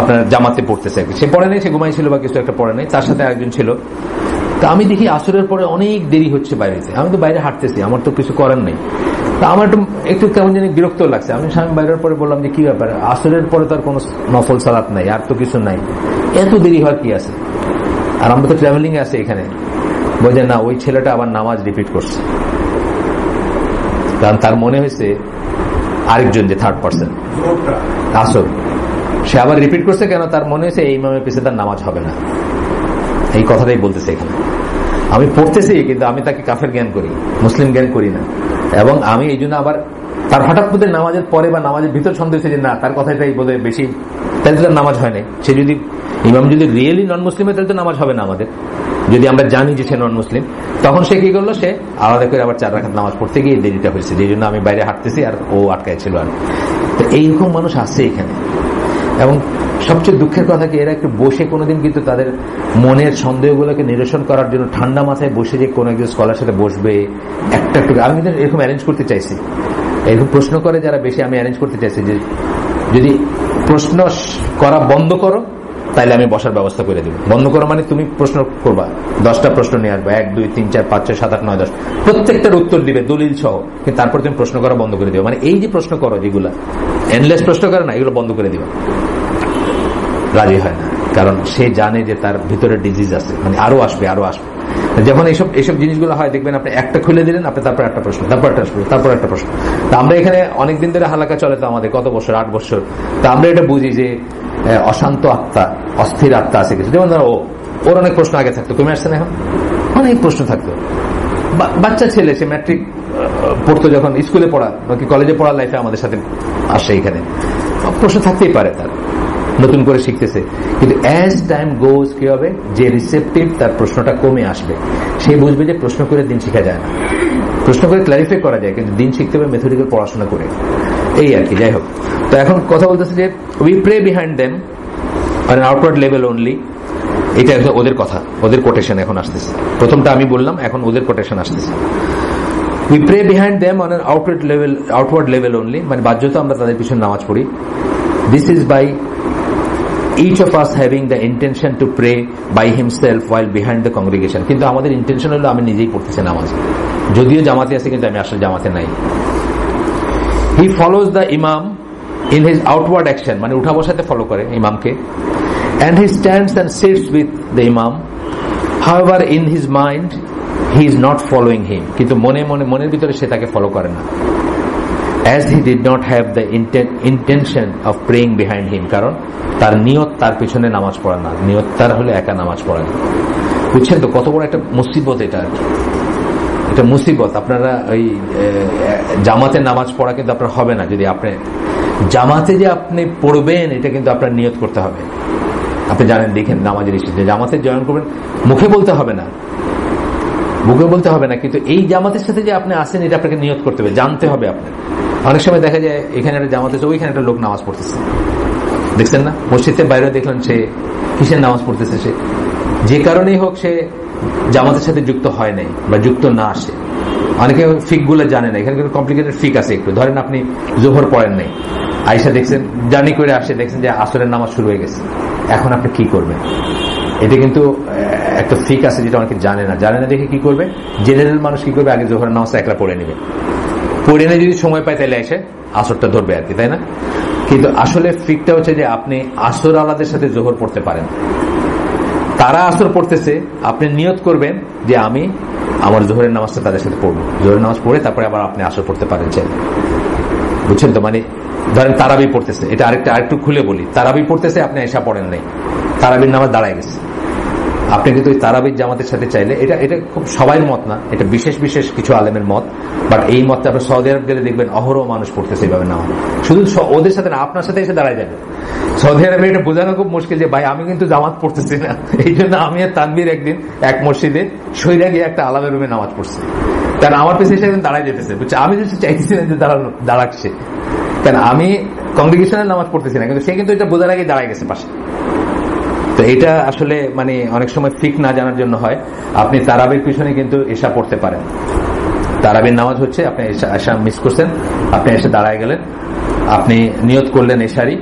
আপনার জামাতে পড়তেছে, সে পড়ে নাই, সে ঘুমাইছিল বা কিছু একটা পড়ে নাই, তার সাথে আরেকজন ছিল। তা আমি দেখি আসরের পরে অনেক দেরি হচ্ছে বাইরেতে, আমি তো বাইরে হাঁটতেছি, আমার তো কিছু করার নেই। তা আমার একটু কেমন জানি বিরক্ত লাগছে। আমি স্বামী বাইরের পরে বললাম যে কি ব্যাপার, আসরের পরে তো আর কোনো নফল সালাত নাই, আর তো কিছু নাই, এত দেরি হওয়ার কি আছে? আর আমরা তো ট্রাভেলিং এ আছে এখানে। বলছে না, ওই ছেলেটা আবার নামাজ রিপিট করছে, কারণ তার মনে হয়েছে আরেকজন যে থার্ড পার্সন আসর, সে আবার রিপিট করছে কেন? তার মনে হয়েছে এই ইমামের পিছনে তার নামাজ হবে না। এই কথাটাই বলতেছে এখানে। আমি পড়তেছি, কিন্তু আমি তাকে কাফের জ্ঞান করি, মুসলিম জ্ঞান করি না। এবং আমি এই জন্য আবার তার হঠাৎ করে নামাজের পরে বা নামাজের ভিতর সন্দেহ হয়েছে যে না, তার কথাটাই বোধ হয় বেশি, তাহলে তার নামাজ হয় নাই। সে যদি ইমাম যদি রিয়েলি নন মুসলিম হয়, তাহলে তো নামাজ হবে না আমাদের, যদি আমরা জানি যে সে নন মুসলিম। তখন সে কি করলো, সে আলাদা করে আবার 4 রাকাত নামাজ পড়তে গিয়ে দেরিটা হয়েছে, যেই জন্য আমি বাইরে হাঁটতেছি আর ও আটকায় ছিল। আর তো এইরকম মানুষ আছে এখানে। এবং সবচেয়ে দুঃখের কথা কি, এরা একটু বসে কোনোদিন কিন্তু তাদের মনের সন্দেহগুলোকে নিরসন করার জন্য ঠান্ডা মাথায় বসে যে কোনো একজন স্কলার সাথে বসবে একটা একটু, আমি কিন্তু এরকম অ্যারেঞ্জ করতে চাইছি, এরকম প্রশ্ন করে যারা বেশি, আমি অ্যারেঞ্জ করতে চাইছি যে যদি প্রশ্ন করা বন্ধ করো তাইলে আমি বসার ব্যবস্থা করে দেবো। বন্ধ করো মানে তুমি প্রশ্ন করবা, 10টা প্রশ্ন নিয়ে আসবা, 1 2 3 4 5 6 7 8 9 10, প্রত্যেকটার উত্তর দিবে দলিল সহ, কিন্তু তারপর তুমি প্রশ্ন করা বন্ধ করে দিবে। মানে এই যে প্রশ্ন করো যেগুলা এন্ডলেস প্রশ্ন করে না, এগুলো বন্ধ করে দিবা। রাজি হয় না, কারণ সে জানে যে তার ভিতরে ডিজিজ আছে, মানে আরো আসবে আরো আসবে। যখন এইসব জিনিসগুলো হয় দেখবেন আপনি একটা খুলে দিলেন, আপনি তারপর একটা প্রশ্ন, তারপর একটা আসবে, তারপর একটা প্রশ্ন। তা আমরা এখানে অনেকদিন ধরে হালাকা চলে, তো আমাদের কত বছর, 8 বছর। তা আমরা এটা বুঝি যে অশান্ত আত্মা, অস্থির আত্মা আছে কিছু। যেমন ধরো ওর অনেক প্রশ্ন আগে থাকতো, কমে আসছে না এখন, অনেক প্রশ্ন থাকতো। বাচ্চা ছেলে, সে ম্যাট্রিক পড়তো যখন, স্কুলে পড়া কি কলেজে পড়ার লাইফে আমাদের সাথে আসে, এখানে প্রশ্ন থাকতেই পারে, তার নতুন করে শিখতেছে। কিন্তু অ্যাজ টাইম গোজ কি হবে, যে রিসেপটিভ তার প্রশ্নটা কমে আসবে, সে বুঝবে যে প্রশ্ন করে দিন শিখা যায় না, প্রশ্ন করে ক্ল্যারিফাই করা যায়, কিন্তু দিন শিখতে হবে মেথডিক্যাল পড়াশোনা করে, এই আর কি। যাই হোক, তো এখন কথা বলতেছে যে we pray behind them on an outward level only. এটা ওদের কথা, ওদের কোটেশন এখন আসতেছে। প্রথমটা আমি বললাম, এখন ওদের কোটেশন আসতেছে। We pray behind them on an outward level only, মানে বাধ্যতা আমরা তাদের পিছনে নামাজ পড়ি। This is by each of us having the intention to pray by himself while behind the congregation. কিন্তু আমাদের ইন্টেনশন হলো আমি নিজেই পড়তেছি নামাজ, যদিও জামাতে আছে কিন্তু আমি আসলে জামাতে নাই। He follows the imam in his outward action, মানে উঠা বসাতে ফলো করে ইমামকে, and he stands and sits with the imam. However, in his mind he is not following him, কিন্তু মনের ভিতরে সে তাকে ফলো করে না। As he did not have the intention of praying behind him, কারণ তার নিয়ত তার পিছনে নামাজ পড়া না, নিয়ত তার হলে একা নামাজ পড়া না। বুঝছেন তো কত বড় একটা মুসিবত এটা আর কি, এটা মুসিবত। আপনারা ওই জামাতে নামাজ পড়া কিন্তু আপনার হবে না যদি আপনি জামাতে যে আপনি পড়বেন, এটা কিন্তু আপনার নিয়ত করতে হবে। আপনি জানেন, দেখেন নামাজের ইস্যুতে জামাতে জয়েন করবেন, মুখে বলতে হবে না, কিন্তু এই জামাতের সাথে যে আপনি আসেন এটা আপনাকে নিয়ত করতে হবে, জানতে হবে আপনার। অনেক সময় দেখা যায় এখানে একটা জামাতে, ওইখানে একটা লোক নামাজ পড়তেছে, দেখছেন না, মসজিদের বাইরে দেখলেন সে কিসের নামাজ পড়তেছে, সে যে কারণেই হোক সে জামাতের সাথে যুক্ত হয় নাই বা যুক্ত না আসে। অনেকে ফিক গুলো জানে না, এখানে কিন্তু কমপ্লিকেটেড ফিক আছে একটু। ধরেন আপনি জোহর পড়েন নাই, আয়েশা দেখছেন জার্নি করে আসে, দেখছেন যে আসরের নামাজ শুরু হয়ে গেছে, এখন আপনি কি করবেন? এটা কিন্তু একটা ফিক আছে যেটা অনেকে জানে না দেখে কি করবে, জেনারেল মানুষ কি করবে, আগে জোহরের নামাজটা একলা পড়ে নেবে, পড়ে নিয়ে যদি সময় পায় তাহলে এসে আসরটা ধরবে আর কি, তাই না? কিন্তু আসলে ফিকটা হচ্ছে যে আপনি আসর আলাদের সাথে জোহর পড়তে পারেন, তারা আসর পড়তেছে, আপনি নিয়ত করবেন যে আমি আমার জোহরের নামাজটা তাদের সাথে পড়বো, জোহরের নামাজ পড়ে তারপরে আবার আপনি আসর পড়তে পারেন, বুঝছেন তো? মানে ধরেন তারাবি পড়তেছে, এটা আরেকটু খুলে বলি, তারাবি পড়তেছে, আপনি এসা পড়েন নাই, তারাবির নামাজ দাঁড়ায় গেছে, আপনি কিন্তু ওই তারাবির জামাতের সাথে চাইলে, এটা খুব সবাই মত না, এটা বিশেষ কিছু আলেমের মত, বাট এই মতটা আপনি সৌদি আরব গেলে দেখবেন অহরহ মানুষ পড়তেছে এইভাবে নামাজ, শুধু ওদের সাথে না, আপনার সাথে এসে দাঁড়ায় যাবে। সৌদি আরবে এটা বোঝানো খুব মুশকিল যে ভাই আমি কিন্তু জামাত পড়তেছি না, এই জন্য আমি আর তানবীর একদিন এক মসজিদে সইরা গিয়ে একটা আলামের রুমে নামাজ পড়ছি, কারণ আমার পেছনে সে দাঁড়ায় যেতেছে, বুঝছে, আমি যদি চাইতেছিলাম যে দাঁড়াচ্ছে, কারণ আমি কংগ্রিগেশনের নামাজ পড়তেছি না, কিন্তু সে কিন্তু এটা বোঝার আগে দাঁড়ায় গেছে পাশে। তো এটা আসলে মানে অনেক সময় ফিক না জানার জন্য হয়। আপনি তারাবির পিছনে কিন্তু এশা পড়তে পারেন, তারাবির নামাজ হচ্ছে আপনি এশা মিস করছেন, আপনি এসে দাঁড়ায় গেলেন, আপনি নিয়ত করলেন এশারি,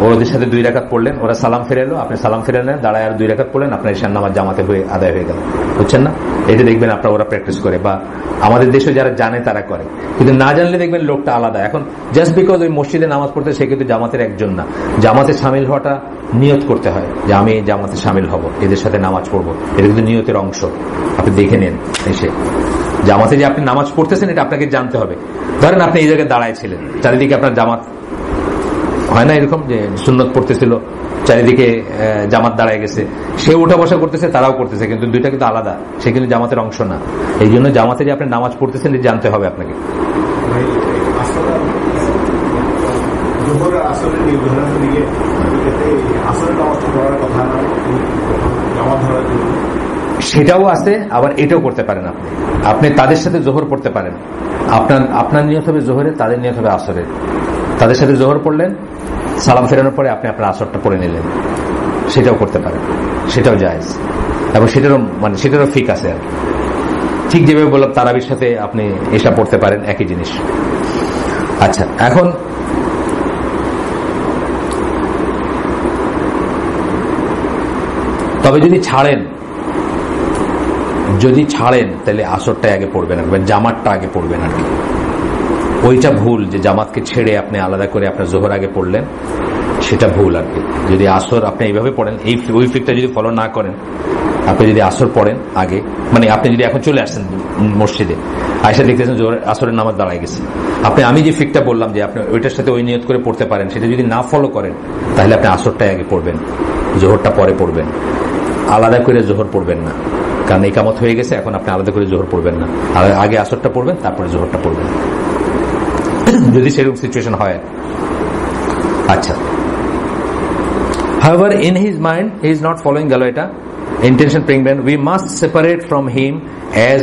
ওদের সাথে 2 রাকাত পড়লেন, ওরা সালাম ফিরে এলো, আপনি সালাম ফিরে নেন, দাঁড়ায় আর 2 রাকাত পড়লেন, আপনার এশার নামাজ জামাতে হয়ে আদায় হয়ে গেল, বুঝছেন না? এটা দেখবেন আপনারা ওরা প্র্যাকটিস করে, বা আমাদের দেশে যারা জানে তারা করে, কিন্তু না জানলে দেখবেন লোকটা আলাদা। এখন জাস্ট বিকজ ওই মসজিদে নামাজ পড়তে, সে কিন্তু জামাতের একজন না, জামাতে সামিল হওয়াটা নিয়ত করতে হয় যে আমি জামাতে সামিল হব, এদের সাথে নামাজ পড়বো, এটা কিন্তু নিয়তের অংশ। আপনি দেখে নেন এসে জামাতে যে আপনি নামাজ পড়তেছেন, এটা আপনাকে জানতে হবে। ধরেন আপনি এই জায়গায় দাঁড়ায় ছিলেন, চারিদিকে আপনার জামাত, হয় না এরকম যে সুন্নত পড়তেছিল, চারিদিকে জামাত দাঁড়ায় গেছে, সে উঠা বসা করতেছে, তারাও করতেছে, কিন্তু দুইটা কিন্তু আলাদা, সে কিন্তু জামাতের অংশ না। এই জন্য জামাতে যে আপনি নামাজ পড়তেছেন জানতে হবে আপনাকে। সেটাও আছে, আবার এটাও করতে পারেন আপনি তাদের সাথে জোহর পড়তে পারেন, আপনার নিয়ত হবে জোহরে, তাদের নিয়ত হবে আসরে, তাদের সাথে জোহর পড়লেন, সালাম ফেরানোর পরে আপনি আপনার আসরটা পড়ে নিলেন, সেটাও করতে পারেন, সেটাও জায়েজ, এবং সেটারও ফিক আছে আর কি। ঠিক যেভাবে বললাম তারাবির সাথে আপনি এসা পড়তে পারেন, একই জিনিস। আচ্ছা, এখন তবে যদি ছাড়েন তাহলে আসরটা আগে পড়বেন আর জামাতটা আগে পড়বেন আর কি। ওইটা ভুল যে জামাতকে ছেড়ে আপনি আলাদা করে আপনার জোহর আগে পড়লেন, সেটা ভুল আর কি। যদি আসর আপনি এইভাবে পড়েন, ওই ফিকটা যদি ফলো না করেন, আপনি যদি আসর পড়েন আগে, মানে আপনি যদি এখন চলে আসছেন মসজিদে, আয়সা দেখতেছেন আসরের নামাজ দাঁড়ায় গেছে, আমি যে ফিকটা বললাম যে আপনি ওইটার সাথে ওই নিয়ত করে পড়তে পারেন, সেটা যদি না ফলো করেন তাহলে আপনি আসরটাই আগে পড়বেন, জোহরটা পরে পড়বেন, আলাদা করে জোহর পড়বেন না। কারণ ইকামত হয়ে গেছে, এখন আপনি আলাদা করে জোহর পড়বেন না, আগে আসরটা পড়বেন, তারপরে জোহরটা পড়বেন, যদি সেরকম সিচুয়েশন হয়। আচ্ছা, however in his mind he is not following galo eta intention praying, we must separate from him as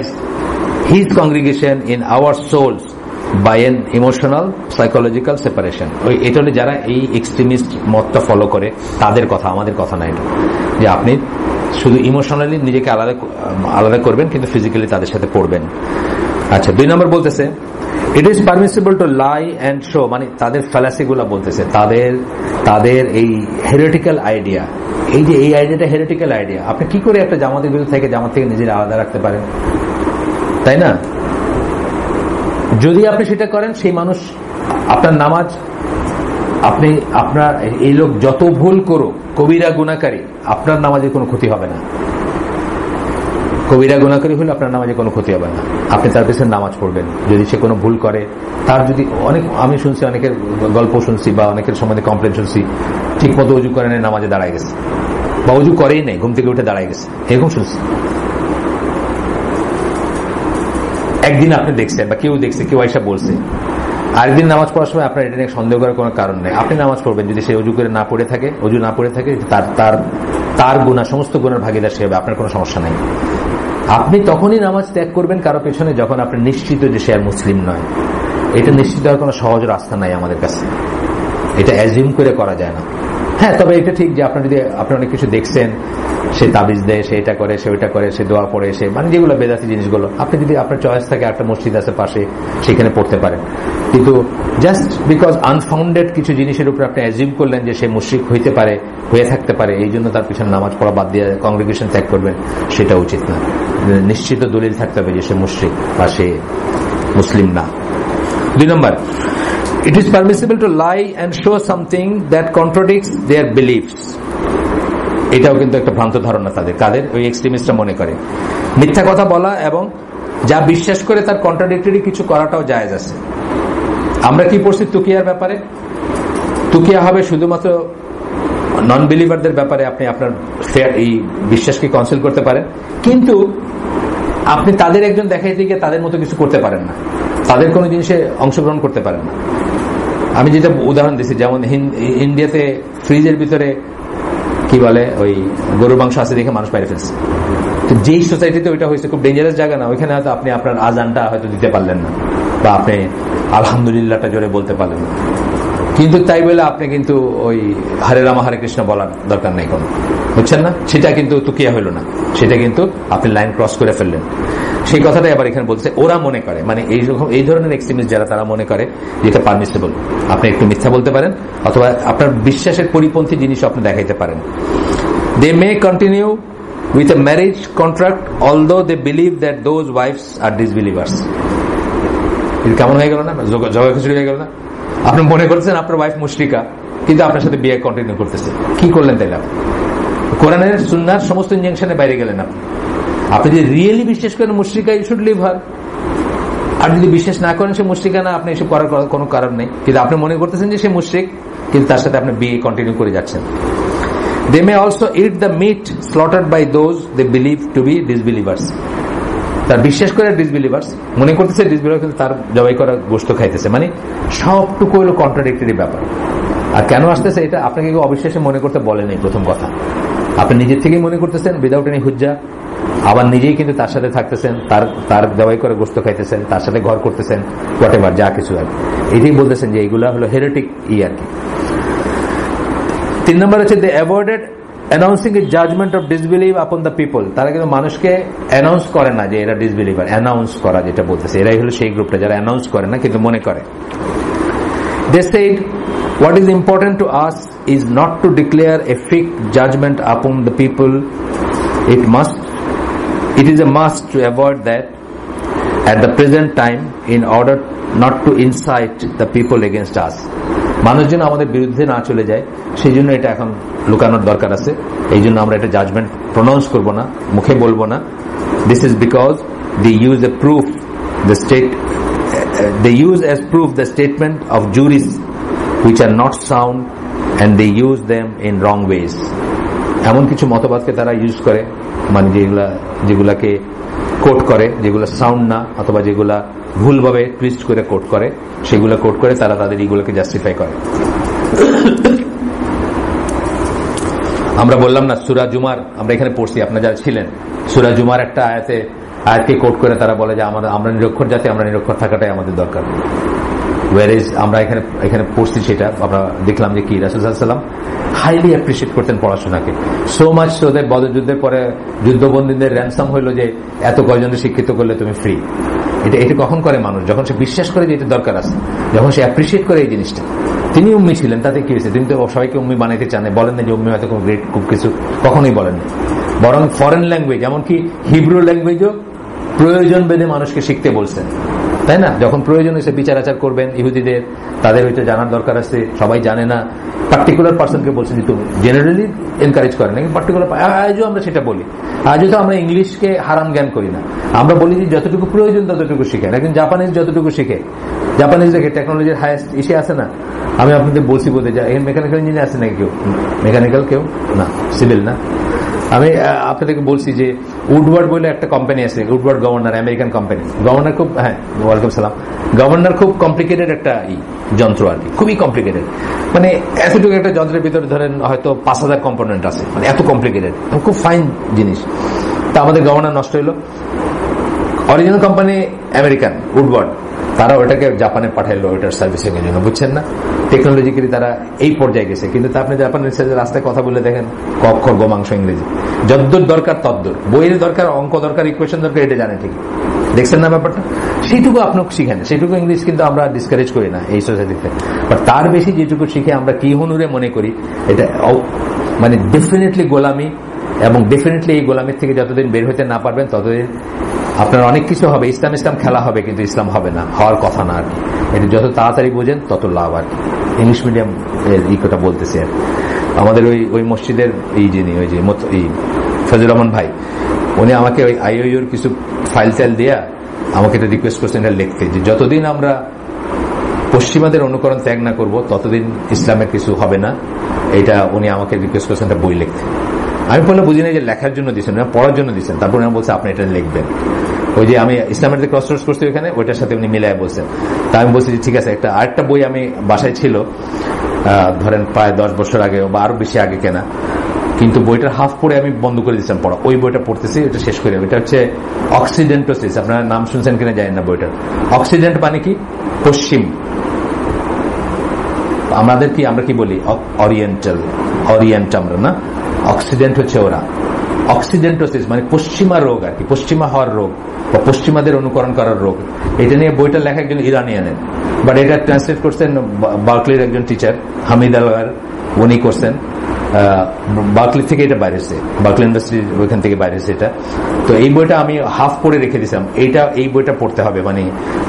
his congregation in our souls by an emotional psychological separation. এটা হলো যারা এই এক্সট্রিমিস্ট মতটা ফলো করে তাদের কথা, আমাদের কথা না এটা, যে আপনি শুধু ইমোশনালি নিজেকে আলাদা করবেন কিন্তু ফিজিক্যালি তাদের সাথে পড়বেন। আচ্ছা, 2 নম্বর বলতেছে it is permissible to lie and show, মানে তাদের ফ্যালাসি গুলা বলতেছে, তাদের এই হেরেটিক্যাল আইডিয়া, এই যে এই আইডিয়াটা হেরেটিক্যাল আইডিয়া, আপনি কি করে একটা জামাতের বিরুদ্ধে থেকে জামাত থেকে নিজের আলাদা রাখতে পারেন, তাই না? যদি আপনি সেটা করেন, সেই মানুষ আপনার নামাজ, আপনার এই লোক যত ভুল করো, কবিরা গুনাহকারী, আপনার নামাজে কোনো ক্ষতি হবে না। কবিরা গুনাহকারী হলে আপনার নামাজে কোনো ক্ষতি হবে না, আপনি তার পেছনে নামাজ পড়বেন। যদি সে কোনো ভুল করে, তার যদি আমি শুনছি, অনেকের গল্প শুনছি বা অনেকের সম্বন্ধে কমপ্লেন শুনছি, ঠিক মতো অজু করে নেই, নামাজে দাঁড়ায় গেছে, বা অজু করেই নেই, ঘুম থেকে উঠে দাঁড়ায় গেছে, এরকম শুনছি। একদিন আপনি দেখছেন বা কেউ দেখছে, কেউ আইসা বলছে, আরেকদিন নামাজ পড়ার সময় আপনার এটা নিয়ে সন্দেহ করার কোনো কারণ নেই, আপনি নামাজ পড়বেন। যদি সে অজু না পড়ে থাকে, তার গুনাহ, সমস্ত গুনার ভাগীদার সে হবে, আপনার কোনো সমস্যা নেই। আপনি তখনই নামাজ ত্যাগ করবেন কারো পেছনে যখন আপনি নিশ্চিত যে সে আর মুসলিম নয়। এটা নিশ্চিত হওয়ার কোনো সহজ রাস্তা নাই আমাদের কাছে, এটা অ্যাজিউম করে করা যায় না। হ্যাঁ, তবে এটা ঠিক যে আপনি অনেক কিছু দেখছেন, সে তাবিজ দেয়, সে এটা করে, সে ওইটা করে, সে দোয়া পড়ে, সে মানে যেগুলো বেদাতি জিনিসগুলো, আপনি যদি আপনার চয়েস থাকে, একটা মসজিদ আছে পাশে, সেখানে পড়তে পারেন। কিন্তু জাস্ট বিকজ আনফাউন্ডেড কিছু জিনিসের উপর আপনি অ্যাজিউম করলেন যে সে মুশরিক হয়ে থাকতে পারে, এই জন্য তার পিছনে নামাজ পড়া বাদ দিয়ে কংগ্রেগেশন ত্যাগ করবেন, সেটা উচিত না। নিশ্চিত দলিল থাকতে হবে যে সে মুশরিক বা সে মুসলিম না। 2 নম্বর, it is permissible to lie and show something that contradicts their beliefs. এটাও কিন্তু একটা ভ্রান্ত ধারণা তাদের ওই এক্সট্রিমিস্টরা মনে করে মিথ্যা কথা বলা এবং যা বিশ্বাস করে তার কন্ট্রাডিক্টরি কিছু করাটাও জায়েজ আছে। আমরা কি পড়ছি তুকিয়ার ব্যাপারে? তুকিয়া হবে শুধুমাত্র নন বিলিভারদের ব্যাপারে, আপনি আপনার এই বিশ্বাসকে কনসিল করতে পারেন, কিন্তু আপনি তাদের একজন দেখাইতে গিয়ে তাদের মতো কিছু করতে পারেন না, তাদের কোনো জিনিসে অংশগ্রহণ করতে পারেন না। আমি যেটা উদাহরণ দিচ্ছি, যেমন ইন্ডিয়াতে ফ্রিজের ভিতরে কি বলে ওই গরুর মাংস আছে দেখে মানুষ বাইরে ফেলছে, তো যেই সোসাইটিতে ওইটা হয়েছে, খুব ডেঞ্জারাস জায়গা না, ওইখানে হয়তো আপনি আপনার আজানটা হয়তো দিতে পারলেন না, বা আপনি আলহামদুলিল্লাহটা জোরে বলতে পারলেন না, কিন্তু তাই বলে আপনি কিন্তু ওই হরে রামা হরে কৃষ্ণ বলার দরকার নেই কোনো, বুঝছেন না? সেটা কিন্তু তুকিয়া হইল না, সেটা কিন্তু আপনি লাইন ক্রস করে ফেললেন। সেই কথাটাই আবার এখানে বলছে, ওরা মনে করে, মানে এই ধরনের এক্সট্রিমিস্ট যারা, তারা মনে করে যেটা পারমিসিবল, আপনি একটু মিথ্যা বলতে পারেন অথবা আপনার বিশ্বাসের পরিপন্থী জিনিস আপনি দেখাইতে পারেন। They may continue with a marriage contract although they believe that those wives are disbelievers. এটা কেমন হয়ে গেল না? জগা খিচুড়ি হয়ে গেল না? আপনি মনে করছেন আপনার ওয়াইফ মুশরিকা, কিন্তু আপনার সাথে বিয়ে কন্টিনিউ করতেছে, কি করলেন তাইলে? কোরআনের সুন্নাহর সমস্ত ইনজাংশনে বাইরে গেলেন আপনি যদি রিয়েলি বিশ্বাস করেন মুশরিকা, ইউ শুড লিভ হার। আর যদি বিশ্বাস না করেন সে মুশরিকা না, আপনি এসব করার কোনো কারণ নেই, কিন্তু আপনি মনে করতেছেন যে সে মুশরিক, কিন্তু তার সাথে আপনি বিয়ে কন্টিনিউ করে যাচ্ছেন। They may also eat the meat slaughtered by those they believe to be disbelievers. তার বিশ্বাস করে ডিসবিলিভার্স, মনে করতেছে ডিসবিলিভার, কিন্তু তার জবাই করা গোশত খাইতেছে, মানে সবটুকু হলো কন্ট্রাডিক্টরি ব্যাপার। আর কেন আসতেছে এটা আপনাকে কেউ অবিশ্বাসে মনে করতে বলেনি। প্রথম কথা, আপনি নিজের থেকেই মনে করতেছেন উইদাউট এনি হুজ্জা, আবার নিজেই কিন্তু তার সাথে থাকতেছেন, তার জবাই করে গোশত খাইতেছেন, তার সাথে ঘর করতেছেন, হোয়াটএভার যা কিছু আর এটাই বলতেছেন যে এইগুলা হলো হেরেটিক আর কি। 3 নম্বর হচ্ছে they avoided announcing a judgment of disbelief upon the people. তারা কিন্তু মানুষকে অ্যানাউন্স করে না যে এরা ডিসবিলিভার। অ্যানাউন্স করা যেটা বলতেছে, এরাই হলো সেই গ্রুপটা যারা অ্যানাউন্স করে না কিন্তু মনে করে। They said, what is important to us is not to declare a fixed judgment upon the people. It is a must to avoid that at the present time in order not to incite the people against us. মানুষ যেন আমাদের বিরুদ্ধে না চলে যায়, সেই জন্য এটা এখন লুকানোর দরকার আছে। এই জন্য আমরা এটা জাজমেন্ট প্রনাউন্স করবো না, মুখে বলবো না। This is because they use as proof the statement of juries which are not sound and they use them in wrong ways. এমন কিছু মতবাদকে তারা ইউজ করে, মানে যেগুলাকে কোট করে, যেগুলো সাউন্ড না অথবা যেগুলা ভুলভাবে টুইস্ট করে কোট করে, সেগুলো কোট করে তারা তাদের এগুলোকে জাস্টিফাই করে। আমরা বললাম না সূরা জুমার, আমরা এখানে পড়ছি, আপনারা যারা ছিলেন, সূরা জুমার একটা আয়াতকে কোট করে তারা বলে যে আমরা নিরক্ষর জাতি, আমরা নিরক্ষর থাকাটাই আমাদের দরকার। ওয়ারেজ আমরা এখানে পড়ছি সেটা আমরা দেখলাম যে কি রাসূল সাল্লাল্লাহু আলাইহি ওয়াসাল্লাম হাইলি অ্যাপ্রিশিয়েট করতেন পড়াশোনাকে, সো মাচ সো দ্যাট বদরযুদ্ধের পরে যুদ্ধবন্দীদের র্যানসাম হইলো যে এত কয়জনকে শিক্ষিত করলে তুমি ফ্রি। এটা কখন করে মানুষ? যখন সে বিশ্বাস করে যে এটা দরকার আছে, যখন সে অ্যাপ্রিশিয়েট করে এই জিনিসটা। তিনি উম্মি ছিলেন, তাতে কি হয়েছে? তিনি তো সবাইকে উম্মি বানাইতে চান, বলেন না যে উম্মি হয়তো খুব গ্রেট খুব কিছু, কখনোই বলেন না। বরং ফরেন ল্যাঙ্গুয়েজ, এমনকি হিব্রু ল্যাঙ্গুয়েজও প্রয়োজন বেঁধে মানুষকে শিখতে বলছেন, তাই না? যখন প্রয়োজন হয়েছে বিচার আচার করবেন ইহুদিদের, তাদের হয়তো জানার দরকার আছে, সবাই জানে না, পার্টিকুলার পার্সনকে বলছেন যে তুমি জেনারেলি এনকারেজ করেন না, পার্টিকুলার আজও আমরা সেটা বলি। আজও তো আমরা ইংলিশকে হারাম জ্ঞান করি না, আমরা বলি যে যতটুকু প্রয়োজন ততটুকু শিখেন। একজন জাপানিজ যতটুকু শিখে, জাপানিজ দেখে টেকনোলজির হাইয়েস্ট ইসে আছে না। আমি আপনাদের বলছি বলতে যা এখানে মেকানিক্যাল ইঞ্জিনিয়ার আছে নাকি কেউ? মেকানিক্যাল কেউ না, সিভিল না। আমি আপনাদেরকে বলছি যে উডওয়ার্ড বলে একটা কোম্পানি আছে, Woodward governor, American company. Governor খুব, হ্যাঁ ওয়ালাইকুম সালাম, গভর্নর খুব কমপ্লিকেটেড একটা যন্ত্র আর কি, খুবই কমপ্লিকেটেড। মানে এতটুকু একটা যন্ত্রের ভিতরে ধরেন হয়তো 5000 কম্পোনেন্ট আছে, মানে এত কমপ্লিকেটেড, খুব ফাইন জিনিস। তা আমাদের গভর্নর নষ্ট হইলো। অরিজিনাল কোম্পানি আমেরিকান উডওয়ার্ড, তারা ওটাকে জাপানে পাঠাইলো ওইটার সার্ভিসিং এর জন্য, বুঝছেন না? টেকনোলজিক্যালি তারা এই পর্যায়ে গেছে। কিন্তু আপনি জাপানের সাথে রাস্তায় কথা বলে দেখেন, ক অক্ষর গোমাংস ইংরেজি, যদ্দূর দরকার তদ্দূর, বইয়ের দরকার, অঙ্ক দরকার, ইকুয়েশন দরকার, এটা জানে ঠিক, দেখছেন না ব্যাপারটা? সেইটুকু আপনাকে শিখেন, সেইটুকু ইংলিশ কিন্তু আমরা ডিসকারেজ করি না এই সোসাইটিতে। বাট তার বেশি যেটুকু শিখে আমরা কি হুনুরে মনে করি, এটা মানে ডেফিনেটলি গোলামি। এবং ডেফিনেটলি এই গোলামির থেকে যতদিন বের হতে না পারবেন ততদিন আপনার অনেক কিছু হবে, ইসলাম খেলা হবে, কিন্তু ইসলাম হবে না, হওয়ার কথা না আর কি। এটা যত তাড়াতাড়ি বোঝেন তত লাভ আর কি। ইংলিশ মিডিয়াম এই কথা বলতেছে আর আমাদের ওই মসজিদের যিনি ওই যে ফজলুর রহমান ভাই, উনি আমাকে ওই আইওইউর কিছু ফাইল টাইল দেয়া আমাকে এটা রিকোয়েস্ট করছেন এটা লিখতে, যে যতদিন আমরা পশ্চিমাদের অনুকরণ ত্যাগ না করবো ততদিন ইসলামের কিছু হবে না। এটা উনি আমাকে রিকোয়েস্ট করছেন একটা বই লিখতে। আমি বললে বুঝি না যে লেখার জন্য দিচ্ছেন না, পড়ার জন্য দিচ্ছেন। তারপর উনি বলছে আপনি এটা লিখবেন। ওই যে আমি ইসলামের যে ক্রস করছি ওইখানে, ওইটার সাথে উনি মিলাই বলছেন। তা আমি বলছি যে ঠিক আছে, আরেকটা বই আমি বাসায় ছিল ধরেন প্রায় 10 বছর আগে বা আরো বেশি আগে কেনা, কিন্তু বইটার হাফ পড়ে আমি বন্ধ করে দিচ্ছিলাম পড়া। ওই বইটা পড়তেছি, ওটা শেষ করে। ওইটা হচ্ছে অক্সিডেন্টোসিস, আপনারা নাম শুনছেন কিনা জানেন না বইটার। অক্সিডেন্ট মানে কি? পশ্চিম। আমরা কি বলি? অরিয়েন্ট আমরা না, অক্সিডেন্ট হচ্ছে ওরা। অক্সিডেন্টোসিস মানে পশ্চিমা রোগ আর কি, পশ্চিমা হওয়ার রোগ বা পশ্চিমাদের অনুকরণ করার রোগ। এটা নিয়ে বইটা লেখা একজন ইরানিয়ানের, বাট এটা ট্রান্সলেট করছেন বার্কলির একজন টিচার হামিদ আলগার, উনি করছেন। বার্কলি থেকে এটা বাইরেছে, বার্কলি ইউনিভার্সিটি ওইখান থেকে বাইরেছে এটা। তো এই বইটা আমি হাফ পড়ে রেখে দিয়েছিলাম। এই বইটা পড়তে হবে, মানে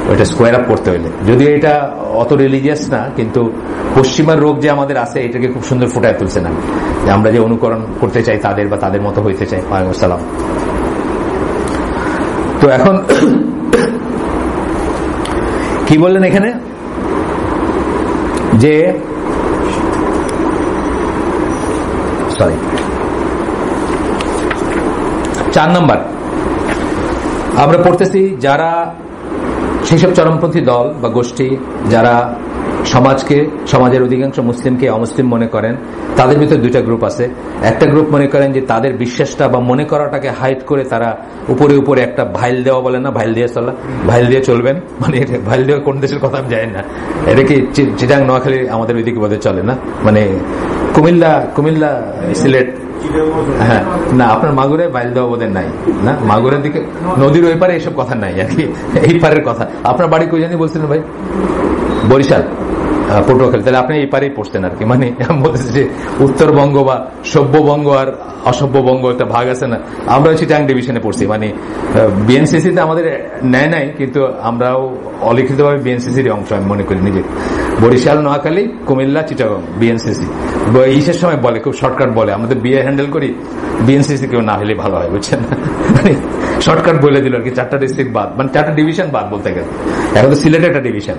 ওইটা স্কোয়ার আপ করতে হইলে। যদিও এটা অত রিলিজিয়াস না, কিন্তু পশ্চিমার রোগ যে আমাদের আছে এটাকে খুব সুন্দর ফুটায় তুলছে না, যে আমরা যে অনুকরণ করতে চাই তাদের বা তাদের মতো হইতে চাই। ওয়ালাইকুম আসসালাম। তো এখন কি বললেন এখানে যে 4 নম্বর আমরা পড়তেছি, যারা সেসব চরমপন্থী দল বা গোষ্ঠী যারা সমাজের অধিকাংশ মুসলিমকে অমুসলিম মনে করেন, তাদের ভিতরে দুইটা গ্রুপ আছে। একটা গ্রুপ মনে করেন যে তাদের বিশ্বাসটা বা মনে করাটাকে হাইড করে তারা উপরে একটা ভাইল দেওয়া বলে না, ভাইল দিয়ে চলবেন। মানে ভাইল দেওয়া কোন দেশের কথা আমি জানি না, এটা কি চিটাং নোয়াখালী আমাদের ওইদিকে বোধহয় চলে না, মানে কুমিল্লা সিলেট, হ্যাঁ না আপনার মাগুরে বাইল দেওয়া বোধের নাই না, মাগুরের দিকে নদীর ওই পারে এইসব কথা নাই আর কি, এই পারের কথা। আপনার বাড়ি কই জানি বলছিলেন ভাই? বরিশাল, পটুয়াখালী। তাহলে আপনি এই পারেই পড়তেন আর কি, মানে বলতেছি যে উত্তরবঙ্গ বা সভ্যবঙ্গ আর অসভ্যবঙ্গ একটা ভাগ আছে না, আমরা চিটাং ডিভিশনে পড়ছি। মানে বিএনসিসিতে আমাদের নেয় নাই, কিন্তু আমরাও অলিখিতভাবে বিএনসিসির অংশ আমি মনে করি নিজে। বরিশাল, নোয়াখালী, কুমিল্লা, চিটাগং বিএনসিসি। ইসের সময় বলে, খুব শর্টকাট বলে, আমাদের বিয়ে হ্যান্ডেল করি বিএনসিসি কেউ না হলে ভালো হয়, বুঝছেন? মানে শর্টকাট বলে দিল আর কি, 4টা ডিস্ট্রিক্ট বাদ, মানে 4টা ডিভিশন বাদ বলতে গেলে। এখন তো সিলেটে একটা ডিভিশন,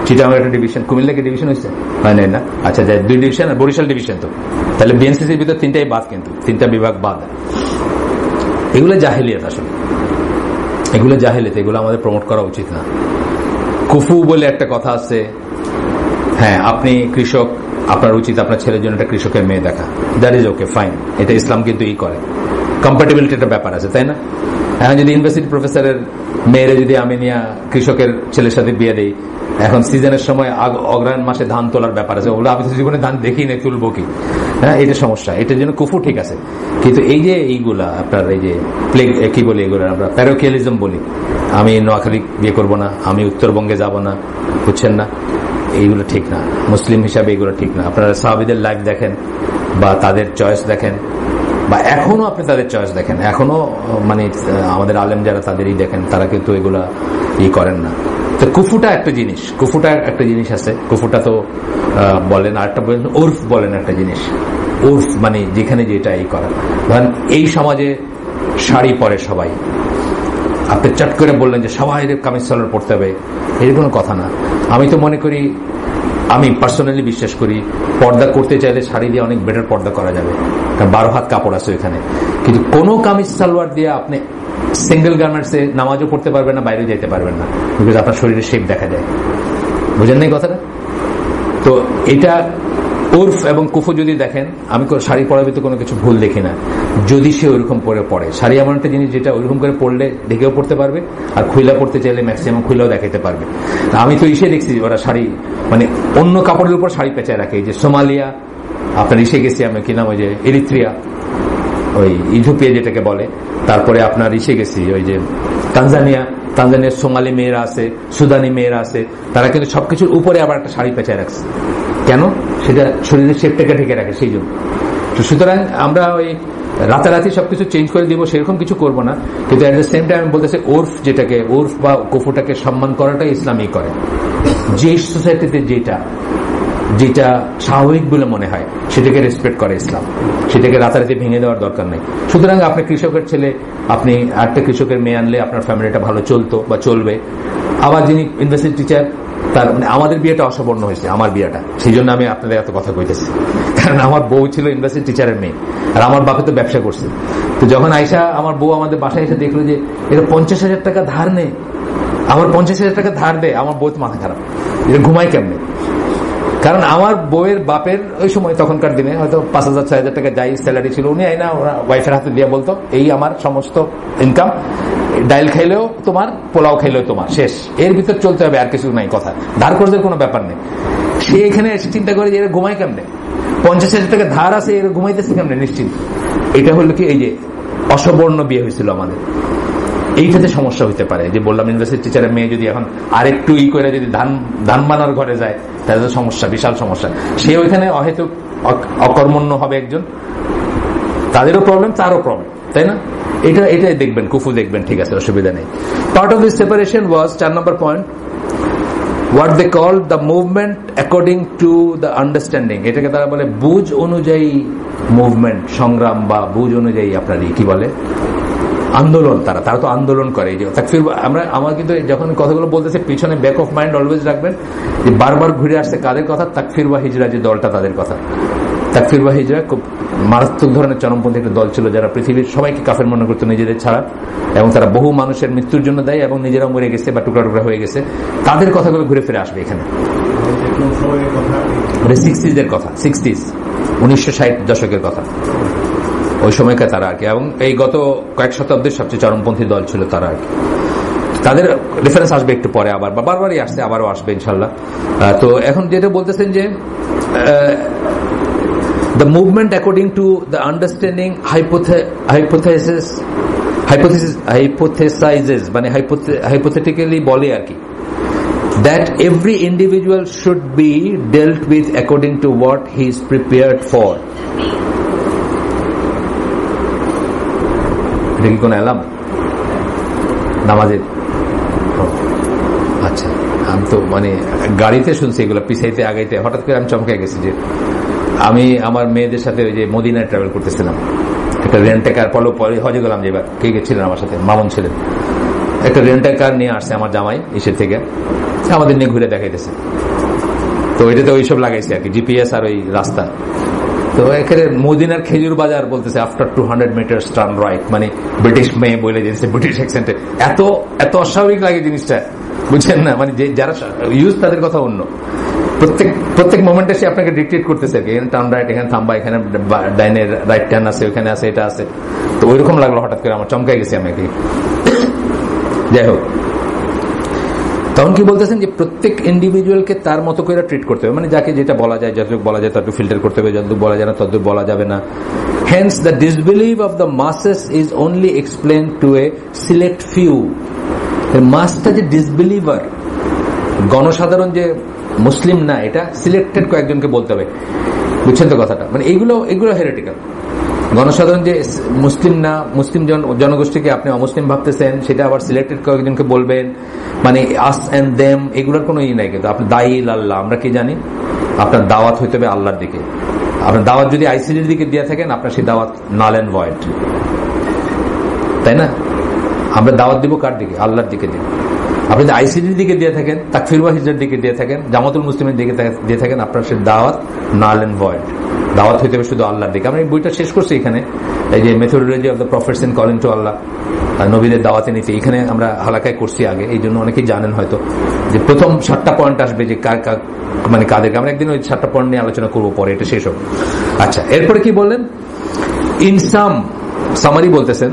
চিটাগং একটা ডিভিশন, কুমিল্লা কি ডিভিশন হয়েছে? হয় নাই না? আচ্ছা, 2 ডিভিশন আর বরিশাল ডিভিশন। তো তাহলে বিএনসিসির ভিতর 3টাই বাদ, কিন্তু 3টা বিভাগ বাদ। এগুলো জাহেলিয়াত, আসলে এগুলো জাহেলিয়াত, এগুলো আমাদের প্রমোট করা উচিত না। কুফু বলে একটা কথা আছে, হ্যাঁ আপনি কৃষক, আপনার উচিত আপনার ছেলের জন্য একটা কৃষকের মেয়ে দেখা, দ্যাট ইজ ওকে ফাইন, এটা ইসলাম কিন্তু ই করে, কম্প্যাটিবিলিটি একটা ব্যাপার আছে, তাই না? এখন যদি ইউনিভার্সিটি প্রফেসরের মেয়েরে যদি আমি নিয়ে কৃষকের ছেলের সাথে বিয়ে দিই, এখন সিজনের সময় অগ্রহায়ণ মাসে ধান তোলার ব্যাপার আছে, ওগুলো আমি তো জীবনে ধান দেখি না, তুলবো কি? হ্যাঁ, এটা সমস্যা, এটার জন্য কুফু ঠিক আছে। কিন্তু এই যে এইগুলা আপনার এই যে প্লেগ কি বলি, এগুলো আমরা প্যারোকিয়ালিজম বলি, আমি নোয়াখালী বিয়ে করবো না, আমি উত্তরবঙ্গে যাব না, বুঝছেন না? এইগুলো ঠিক না, মুসলিম হিসাবে এগুলো ঠিক না। আপনারা সাহাবীদের লাইফ দেখেন বা তাদের চয়েস দেখেন, বা এখনো আপনি তাদের চয়েস দেখেন, এখনো মানে আমাদের আলেম যারা তাদেরই দেখেন, তারা কিন্তু এগুলা ই করেন না। তো কুফুটা একটা জিনিস আছে, কুফুটা তো বলেন, আর একটা বলেন উর্ফ, বলেন একটা জিনিস উর্ফ, মানে যেখানে যেটা ই করা। ধরেন এই সমাজে শাড়ি পরে সবাই, আপনি চট করে বললেন যে সবাই কামিজ সালোয়ার পড়তে হবে, এর কোনো কথা না। আমি তো মনে করি, আমি পার্সোনালি বিশ্বাস করি, পর্দা করতে চাইলে শাড়ি দিয়ে অনেক বেটার পর্দা করা যাবে, কারণ 12 হাত কাপড় আছে এখানে। কিন্তু কোনো কামিজ সালোয়ার দিয়ে আপনি সিঙ্গেল গার্মেন্টসে নামাজও পড়তে পারবেন না, বাইরে যেতে পারবেন না, বিকজ আপনার শরীরের শেপ দেখা যায়। বুঝেন নাই কথাটা? তো এটা উর্ফ এবং কুফু যদি দেখেন, আমি শাড়ি পরার ভিতরে কোনো কিছু ভুল দেখি না, যদি সে ওইরকম করে পড়ে। শাড়ি এমন একটা জিনিস যেটা ওইরকম করে পড়লে ঢেকেও পড়তে পারবে, আর খুইলা পড়তে চাইলে ম্যাক্সিমাম খুইলাও দেখাতে পারবে। আমি তো দেখছি ওরা শাড়ি মানে অন্য কাপড়ের উপর শাড়ি পেঁচায় রাখে। এই যে সোমালিয়া, আপনার গেছি আমি, কি নাম, ওই যে এরিত্রিয়া, ওই ইথিওপিয়া যেটাকে বলে, তারপরে আপনার গেছি ওই যে তানজানিয়ার সোমালি মেয়েরা আছে, সুদানি মেয়েরা আছে, তারা কিন্তু সবকিছুর উপরে আবার একটা শাড়ি পেঁচায় রাখছে। কেন? সেটা শরীরের শেপটাকে ঢেকে রাখে, সেই জন্য। সুতরাং আমরা ওই রাতারাতি সবকিছু চেঞ্জ করে দিব সেরকম কিছু করব না, কিন্তু এট দ্য সেম টাইম আমি বলতেছি উর্ফ, যেটাকে উর্ফ বা কুফুটাকে সম্মান করাটাই ইসলামই করে। যে সোসাইটিতে যেটা স্বাভাবিক বলে মনে হয় সেটাকে রেসপেক্ট করে ইসলাম, সেটাকে রাতারাতি ভেঙে দেওয়ার দরকার নেই। সুতরাং আপনি কৃষকের ছেলে, আপনি একটা কৃষকের মেয়ে আনলে আপনার ফ্যামিলিটা ভালো চলতো বা চলবে। আবার যিনি ইউনিভার্সিটি টিচার, তার মানে আমাদের বিয়েটা অসবর্ণ হয়েছে, আমার বিয়েটা, সেই জন্য আমি আপনাদের এত কথা কইতেছি, কারণ আমার বউ ছিল ইউনিভার্সিটি টিচারের মেয়ে, আর আমার বাপে তো ব্যবসা করছে। তো যখন আইসা আমার বউ আমাদের বাসায় এসে দেখলো যে এটা 50,000 টাকা ধার নেই, আমার 50,000 টাকা ধার দেয়, আমার বউ তো মাথা খারাপ, এটা ঘুমাই কেমনে? কারণ আমার বউয়ের বাপের ওই সময় তখনকার দিনে হয়তো 5,000 6,000 টাকা যাই স্যালারি ছিল, উনি আইনা ওরা ওয়াইফের হাতে দিয়ে বলতো, এই আমার সমস্ত ইনকাম, ডাইল খাইলেও তোমার, পোলাও খাইলেও তোমার, শেষ, এর ভিতর চলতে হবে, আর কিছু নাই কথা, ধার কর্জের কোনো ব্যাপার নেই। সে এখানে এসে চিন্তা করে যে এরা ঘুমাই কেমনে, 50,000 টাকা ধার আছে, এরা ঘুমাইতেছে কেমনে নিশ্চিন্ত। এটা হলো কি, এই যে অসবর্ণ বিয়ে হয়েছিল আমাদের, এইটাতে সমস্যা হইতে পারে। যে বললাম ইউনিভার্সিটি টিচারের মেয়ে যদি এখন আরেকটু করে যদি ধান বানার ঘরে যায়, তাহলে তো সমস্যা, বিশাল সমস্যা। সে ওইখানে অহেতুক অকর্মণ্য হবে একজন, তাদেরও প্রবলেম, তারও প্রবলেম, তাই না? এটাই দেখবেন, কুফু দেখবেন, ঠিক আছে, অসুবিধা নেই। Part of this separation was 4 number point, what they call the movement according to the understanding। এটাকে তারা বলে বুঝ অনুযায়ী মুভমেন্ট, সংগ্রাম, বা বুঝ অনুযায়ী আপনার কি বলে আন্দোলন। তারা তো আন্দোলন করে। যে তাকফির, আমার কিন্তু যখন কথাগুলো বলতেছে পিছনে ব্যাক অফ মাইন্ড অলওয়েজ রাখবেন যে বারবার ঘুরে আসছে কাদের কথা, তাকফির বা হিজরা যে দলটা, তাদের কথা। তাকফির বা হিজরা খুব মারাত্মক ধরনের চরমপন্থী একটা দল ছিল, যারা পৃথিবীর সবাইকে কাফের মনে করতো নিজেদের ছাড়া, এবং তারা বহু মানুষের মৃত্যুর জন্য দায়ী, এবং নিজেরাও মরে গেছে বা টুকরা টুকরা হয়ে গেছে। তাদের কথাগুলো ঘুরে ফিরে আসবে এখানে। 60s কথা, 1960 দশকের কথা, ওই সময়কার তারা আর কি, এবং এই গত কয়েক শতাব্দীর সবচেয়ে চরমপন্থী দল ছিল তারা আর কি। তাদের রেফারেন্স আসবে একটু পরে, আবার বারবারই আসছে, আবারও আসবে ইনশাল্লাহ। তো এখন যেটা বলতেছেন যে The movement according to the understanding hypothesizes মানে hypothetically বলে আর কি, that every individual should be dealt with according to what he is prepared for. এটা কি কোন এলাম নামাজের? আচ্ছা, আমি তো মানে গাড়িতে শুনছি এগুলো, পিছাইতে আগাইতে হঠাৎ করে আমি চমকে গেছি যে আমি আমার মেয়েদের সাথে ওই যে মদিনায় ট্রাভেল করতেছিলাম, একটা রেন্টে কার, পরে হজে গেলাম যে এবার, কে গেছিলেন আমার সাথে, মামুন ছিলেন, একটা রেন্টার কার নিয়ে আসছে আমার জামাই ইসের থেকে, আমাদের নিয়ে ঘুরে দেখাইতেছে। তো এটাতে ওইসব লাগাইছে আর কি, জিপিএস আর ওই রাস্তা। তো এখানে মদিনার খেজুর বাজার বলতেছে আফটার 200 মিটার টার্ন রাইট, মানে ব্রিটিশ মেয়ে বলে দিয়েছে ব্রিটিশ অ্যাকসেন্টে। এত এত অস্বাভাবিক লাগে জিনিসটা, বুঝছেন না? মানে যারা ইউজ তাদের কথা অন্য, প্রত্যেক মোমেন্টে সে আপনাকে ডিকটেট করতেছে, এখানে টার্ন রাইট, এখানে থাম্বা, এখানে ডাইনের রাইট টার্ন আছে, ওখানে আছে, এটা আছে। তো ওইরকম লাগলো হঠাৎ করে, আমার চমকাই গেছি আমি। যাই হোক, তখন কি বলতেছেন যে প্রত্যেক ইন্ডিভিজুয়ালকে তার মতো করে ট্রিট করতে হবে, মানে যাকে যেটা বলা যায়, যতটুকু বলা যায় ততটুকু ফিল্টার করতে হবে, যতটুকু বলা যায় না ততটুকু বলা যাবে না। Hence the disbelieve of the মাসেস is only explain to A select few. মাসটা যে ডিসবিলিভার, গণসাধারণ যে মুসলিম না, এটা সিলেক্টেড কয়েকজনকে বলতে হবে, বুঝছেন তো কথাটা? মানে এগুলো হেরেটিক্যাল। গণসাধারণ যে মুসলিম না, মুসলিম জনগোষ্ঠীকে আপনি অমুসলিম ভাবতেছেন, সেটা আবার সিলেক্টেড কয়েকজনকে বলবেন, মানে আস এন্ড দেম, এগুলোর কোনো ই নাই। কিন্তু আপনি দায়ী আল্লাহ, আমরা কি জানি? আপনার দাওয়াত হইতে হবে আল্লাহর দিকে। আপনার দাওয়াত যদি আইসিডির দিকে দিয়ে থাকেন, আপনার সেই দাওয়াত নাল এন্ড ভয়েড, তাই না? আমরা দাওয়াত দিব কার দিকে? আল্লাহর দিকে দিব। আপনি যদি আইসিডির দিকে দিয়ে থাকেন, তাকফির ওয়া হিজরার দিকে দিয়ে থাকেন, জামাতুল মুসলিমের দিকে দিয়ে থাকেন, আপনার সেই দাওয়াত নাল এন্ড ভয়েড। দাওয়াত হইতে হবে শুধু আল্লাহর দিকে। আমরা এই বইটা শেষ করছি এখানে, এই যে methodology of the prophets in calling to Allah, নবীদের দাওয়াতে নিতে, এখানে আমরা হালাকায় করছি আগে, এই জন্য অনেকেই জানেন হয়তো যে প্রথম 7টা পয়েন্ট আসবে যে মানে কাদেরকে। আমরা একদিন ওই 7টা পয়েন্ট নিয়ে আলোচনা করবো পরে, এটা শেষ হোক। আচ্ছা, এরপরে কি বললেন? ইন সামারি বলতেছেন,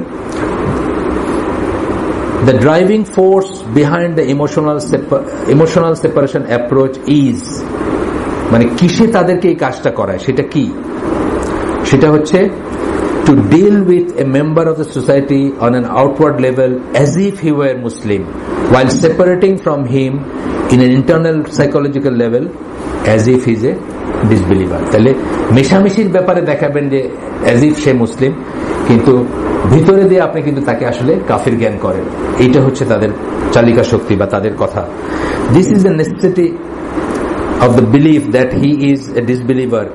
the driving force behind the emotional separation approach is, মানে কিসে তাদেরকে এই কাজটা করায়, সেটা কি? সেটা হচ্ছে to deal with a member of the society on an outward level as if he were Muslim, while separating from him in an internal psychological level as if he is a disbeliever. তাহলে মেশামেশির ব্যাপারে দেখাবেন যে as if সে মুসলিম, কিন্তু ভিতরে দিয়ে আপনি কিন্তু তাকে আসলে কাফির জ্ঞান করেন। এইটা হচ্ছে তাদের চালিকা শক্তি বা তাদের কথা। This is the necessity of the belief that he is a disbeliever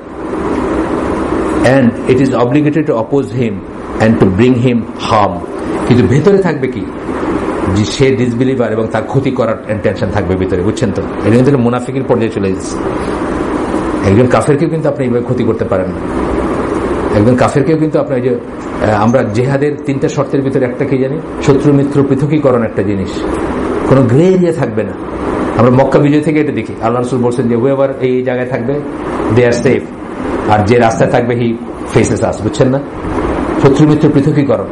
and it is obligatory to oppose him and to bring him harm. কিন্তু ভেতরে থাকবে কি? যে সে ডিসবিলিভার এবং তার ক্ষতি করার ইন্টেনশন থাকবে ভিতরে, বুঝছেন তো? এটা কিন্তু মুনাফিকের পর্যায়ে চলে যাচ্ছে। একজন কাফেরকেও কিন্তু আপনি এইভাবে ক্ষতি করতে পারেন না। একজন কাফেরকেও কিন্তু আপনি, যে আমরা জেহাদের 3টা শর্তের ভিতরে একটা কি জানি? শত্রু মিত্র পৃথকীকরণ একটা জিনিস, কোনো গ্রে এরিয়া থাকবে না। আমরা মক্কা বিজয় থেকে এটা দেখি, আল্লাহ রাসূল বলছেন যে হুয়েভার এই জায়গায় থাকবে দে আর সেফ, আর যে রাস্তায় থাকবে হি ফেসেস আস, বুঝছেন না? শত্রু মিত্র পৃথকীকরণ,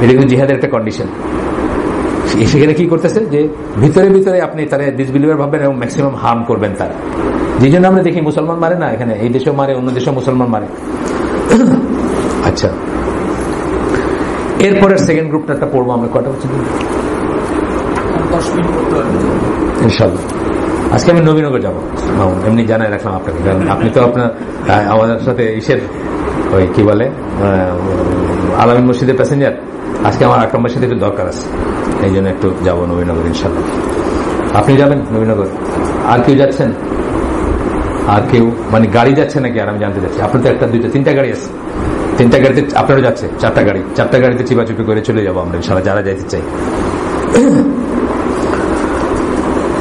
এটা কিন্তু জিহাদের একটা কন্ডিশন। সেখানে কি করতেছে যে ভিতরে ভিতরে আপনি তারা ডিসবিলিভার ভাববেন এবং ম্যাক্সিমাম হার্ম করবেন তার। যে জন্য আমরা দেখি মুসলমান মারে না, এখানে এই দেশেও মারে, অন্য দেশেও মুসলমান মারে। আচ্ছা, এরপরের সেকেন্ড গ্রুপটা পড়বো আমরা। কটা হচ্ছে? 10 মিনিট ইনশাআল্লাহ। আজকে আমি নবীনগর যাবো, এমনি জানাই রাখলাম আপনাকে, কারণ আপনি তো আপনার আমাদের সাথে ইসের ওই কি বলে আলামিন মসজিদের প্যাসেঞ্জার। আজকে আমার আকরামের সাথে একটু দরকার আছে, এই জন্য একটু যাবো নবীনগর ইনশাআল্লাহ। আপনি যাবেন নবীনগর? আর কেউ যাচ্ছেন? আর কেউ মানে গাড়ি যাচ্ছে নাকি? আর আমি জানতে চাচ্ছি, আপনার তো 1, 2, 3টা গাড়ি আছে, 3টা গাড়িতে আপনারও যাচ্ছে, 4টা গাড়ি, 4টা গাড়িতে চিপাচুপি করে চলে যাবো আমরা ইনশাআল্লাহ, যারা যাইতে চাই।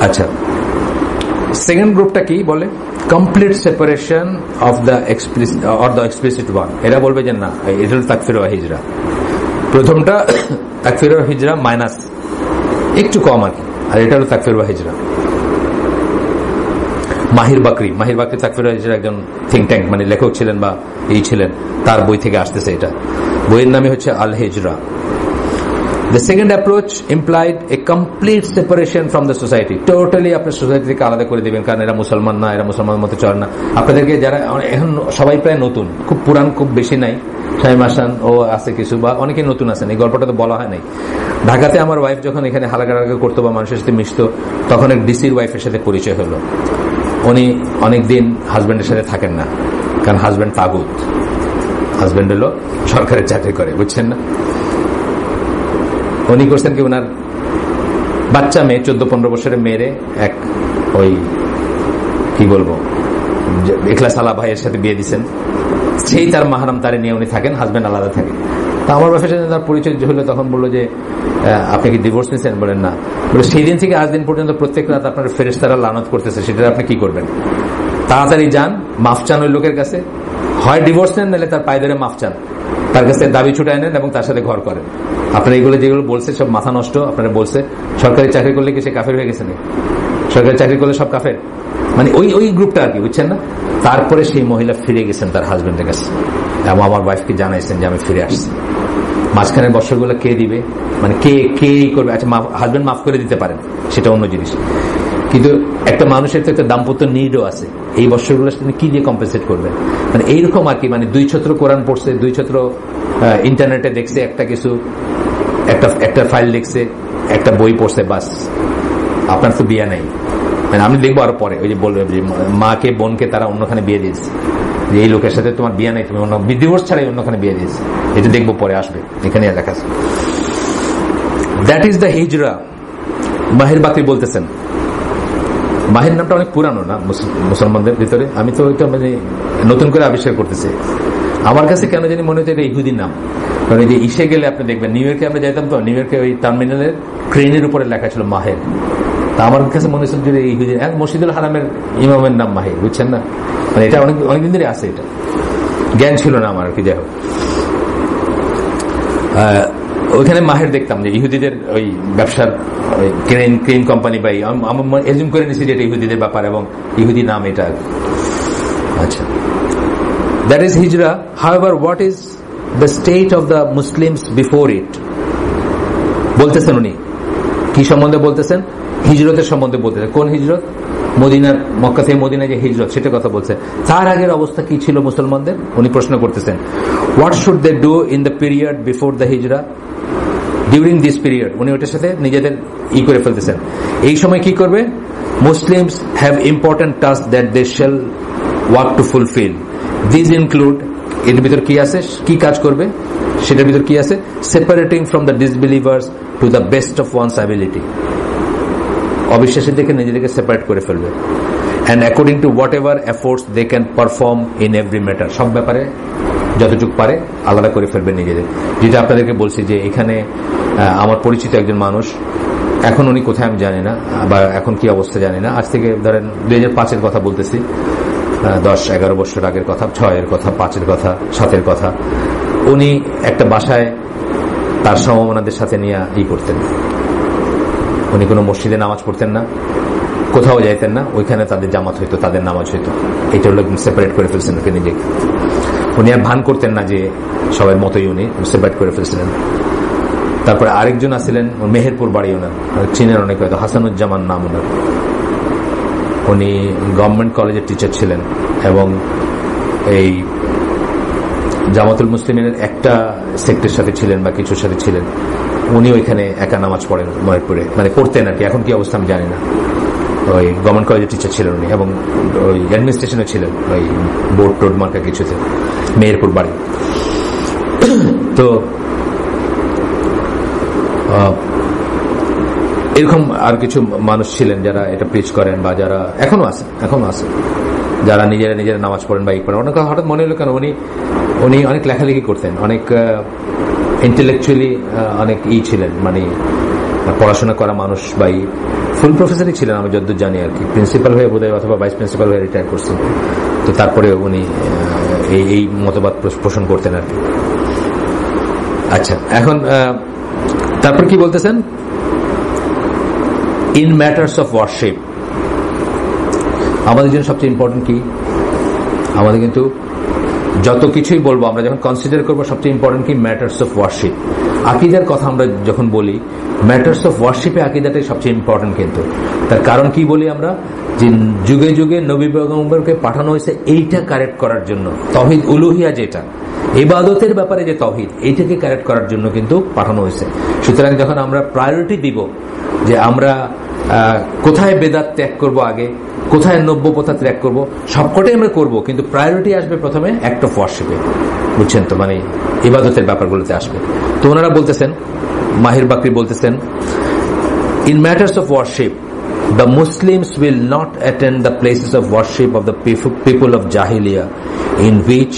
আচ্ছা, সেকেন্ড গ্রুপটা কি বলে? Complete separation of the explicit or the explicit one. এরা বলবে যে না, এটা হল তাকফির ওয়া হিজরা। প্রথমটা তাকফির ওয়া হিজরা মাইনাস একটু কম আর কি, আর এটা হল তাকফির ওয়া হিজরা। মাহির বাকরি তাকফির ওয়া হিজরা একজন থিঙ্ক ট্যাঙ্ক, মানে লেখক ছিলেন বা এই ছিলেন, তার বই থেকে আসতেছে এটা। বইয়ের নামে হচ্ছে আল হিজরা। The second approach implied a complete separation from the society. Totally আপনার সোসাইটি থেকে আলাদা করে দিবেন, কারণ এরা মুসলমান না, এরা মুসলমানের মতো চলে না। আপনাদেরকে যারা এখন সবাই প্রায় নতুন, খুব পুরান খুব বেশি নাই, শামীম হাসান ও আছে কিছু, বা অনেকে নতুন আছেন, এই গল্পটা তো বলা হয় নাই। ঢাকাতে আমার ওয়াইফ যখন এখানে হালাকাড়াকা করতো বা মানুষের সাথে মিশতো, তখন এক ডিসির ওয়াইফের সাথে পরিচয় হলো। উনি অনেকদিন হাজব্যান্ডের সাথে থাকেন না, কারণ হাজব্যান্ড তাগুত, হাজব্যান্ড হলো সরকারের চাকরি করে, বুঝছেন না। উনি করছেন কি, ওনার বাচ্চা মেয়ে 14-15 বছরের মেয়েরে এক ওই কি বলবো ইখলাস আলা ভাইয়ের সাথে বিয়ে দিচ্ছেন। সেই তার মাহারাম, তারে নিয়ে উনি থাকেন, হাজব্যান্ড আলাদা থাকে। তো আমার বাপের সাথে তার পরিচয় হলো, তখন বললো যে আপনি কি ডিভোর্স নিয়েছেন? বলেন না। বলে সেই দিন থেকে আজ দিন পর্যন্ত প্রত্যেক রাত আপনার ফেরেশতারা লানত করতেছে, সেটা আপনি কি করবেন? তাড়াতাড়ি যান, মাফ চান ওই লোকের কাছে, হয় ডিভোর্স নেন, নাহলে তার পায়ে ধরে মাফ চান, তার কাছে দাবি ছুটায় নেন এবং তার সাথে ঘর করেন। আপনার এইগুলো যেগুলো বলছে সব মাথা নষ্ট। আপনারা বলছে সরকারি চাকরি করলে কি সে কাফের হয়ে গেছে? সরকারি চাকরি করলে সব কাফের, মানে ওই গ্রুপটা আর কি, বুঝছেন না। তারপরে সেই মহিলা ফিরে গেছেন তার হাজবেন্ডের কাছে এবং আমার ওয়াইফকে জানাইছেন যে আমি ফিরে আসছি। মাঝখানের বছরগুলো কে দিবে, মানে কে করবে? আচ্ছা, হাজবেন্ড মাফ করে দিতে পারেন, সেটা অন্য জিনিস, কিন্তু একটা মানুষের তো একটা দাম্পত্য নিডও আছে। এই বছরগুলো তিনি কি দিয়ে কম্পেনসেট করবেন? মানে এইরকম আর কি, মানে 2 ছত্র কোরআন পড়ছে, 2 ছত্র ইন্টারনেটে দেখছে, একটা কিছু একটা ফাইল দেখছে, একটা বই পড়ছে, বাস। আপনার তো বিয়ে নাই, মানে আমি দেখবো আরো পরে, ওই যে বলবে মাকে বোনকে তারা অন্যখানে বিয়ে দিয়েছে, যে এই লোকের সাথে তোমার বিয়ে নাই, তুমি অন্য ডিভোর্স ছাড়াই অন্যখানে বিয়ে দিয়েছে, এটা দেখবো পরে, আসবে এখানে লেখা আছে। দ্যাট ইজ দ্য হিজরা। মাহির বাকরি বলতেছেন, মাহির নামটা অনেক পুরানো না মুসলমানদের ভিতরে, আমি তো ওইটা মানে নতুন করে আবিষ্কার করতেছি। আমার কাছে কেন জানি মনে হচ্ছে এটা ইহুদির নাম, কারণ এই যে ইসে গেলে আপনি দেখবেন, নিউ ইয়র্কে আমরা যাইতাম তো, নিউ ইয়র্কে ওই টার্মিনালের ক্রেনের উপরে লেখা ছিল মাহের। তা আমার কাছে মনে হচ্ছে যে ইহুদি, মসজিদুল হারামের ইমামের নাম মাহির, বুঝছেন না, মানে এটা অনেকদিন ধরে আছে, এটা জ্ঞান ছিল না আমার আর কি। যাই হোক, ওইখানে মাহের দেখতাম যে ইহুদিদের ওই ব্যবসার ক্রেন কোম্পানি, বা আমার এজুম করে নিয়েছি যে এটা ইহুদিদের ব্যাপার এবং ইহুদি নাম এটা। আচ্ছা, that is Hijrah. However, what is the state of the Muslims before it? বলতেছেন উনি কি সম্বন্ধে বলতেছেন? হিজরতের সম্বন্ধে বলতেছেন। কোন হিজরত? মদিনার, মক্কা থেকে মদিনায় যে হিজরত, সেটা কথা বলছে। তার আগের অবস্থা কি ছিল মুসলমানদের? উনি প্রশ্ন করতেছেন, what should they do in the period before the Hijrah, during this period. উনি ওটার সাথে নিজেদের করে ফেলতেছেন। এই সময় কি করবে? Muslims have important task that they shall work to fulfil. This include, এর ভিতর কি আছে, কি কাজ করবে সেটার ভিতর কি আছে? Separating from the disbelievers to the best of one's ability. অবিশ্বাসী থেকে নিজেদেরকে সেপারেট করে ফেলবে। And according to whatever efforts they can perform in every matter. সব ব্যাপারে যতটুকু পারে আলাদা করে ফেলবে নিজেদের। যেটা আপনাদেরকে বলছি যে এখানে আমার পরিচিত একজন মানুষ, এখন উনি কোথায় আমি জানি না, বা এখন কি অবস্থা জানি না, আজ থেকে ধরেন 2005-এর কথা বলতেছি, 10-11 বছর আগের কথা, 6-এর কথা, 5-এর কথা, 7-এর কথা। উনি একটা বাসায় তার সমমনাদের সাথে নিয়ে করতেন। উনি কোনো মসজিদে নামাজ পড়তেন না, কোথাও যাইতেন না, ওইখানে তাদের জামাত হইতো, তাদের নামাজ হইতো। এটা হলো সেপারেট করে ফেলছেন ওকে নিজেকে। উনি আর ভান করতেন না যে সবার মতোই, উনি সেপারেট করে ফেলছিলেন। তারপরে আরেকজন আছিলেন, মেহেরপুর বাড়ি ওনার, চীনের অনেক হয়তো, হাসানুজ্জামান নাম ওনার। উনি গভর্নমেন্ট কলেজের টিচার ছিলেন এবং এই জামাতুল মুসলিমের একটা সেক্টরের সাথে ছিলেন বা কিছুর সাথে ছিলেন। উনি ওইখানে একা নামাজ পড়েন মেহেরপুরে, মানে পড়তেন আর কি, এখন কি অবস্থা আমি জানি না। ওই গভর্নমেন্ট কলেজের টিচার ছিলেন উনি এবং ওই অ্যাডমিনিস্ট্রেশনে ছিলেন, ওই বোর্ড টোড মার্কা কিছুতে, মেহেরপুর বাড়ি। তো এরকম আর কিছু মানুষ ছিলেন যারা এটা প্রিচ করেন, বা যারা এখনো আছে যারা নিজেরা নামাজ পড়েন বা করেন। অনেক হঠাৎ মনে হলো কেন উনি অনেক লেখালেখি করতেন, অনেক ইন্টেলেকচুয়ালি অনেক ছিলেন, মানে পড়াশোনা করা মানুষ, বা ফুল প্রফেসরই ছিলেন আমি যতদূর জানি আর কি, প্রিন্সিপাল হয়ে বোধহয় অথবা ভাইস প্রিন্সিপাল হয়ে রিটায়ার করছেন। তো তারপরে উনি এই মতবাদ পোষণ করতেন আর কি। আচ্ছা, এখন তারপর কি বলতেছেন? ইন ম্যাটার্স অফ ওয়ারশিপ, আমাদের জন্য সবচেয়ে ইম্পর্টেন্ট কি? আমাদের কিন্তু যত কিছুই বলবো আমরা যখন কনসিডার করবো সবচেয়ে ইম্পর্টেন্ট কি ম্যাটার্স অফ ওয়ার্শিপ। আকীদার কথা আমরা যখন বলি ম্যাটার্স অফ ওয়ার্শিপে আকীদাটাই সবচেয়ে ইম্পর্টেন্ট। কিন্তু তার কারণ কি বলি আমরা, যে যুগে যুগে নবী পয়গম্বরকে পাঠানো হয়েছে এইটা কারেক্ট করার জন্য, তাওহীদ উলুহিয়া যেটা ইবাদতের ব্যাপারে যে তাওহীদ, এইটাকে কারেক্ট করার জন্য কিন্তু পাঠানো হয়েছে। সুতরাং যখন আমরা প্রায়োরিটি দিব যে আমরা কোথায় বেদাত ত্যাগ করব, আগে কোথায় নব্য প্রথা ত্যাগ করব, সবকটাই আমরা করব, কিন্তু প্রায়োরিটি আসবে প্রথমে অ্যাক্ট অফ ওয়ার্শিপে, বুঝছেন তো, মানে ইবাদতের ব্যাপারগুলোতে আসবে। তো ওনারা বলতেছেন, মাহির বাকরি বলতেছেন, in matters of worship the Muslims will not attend the places of worship of the people of Jahiliyyah in which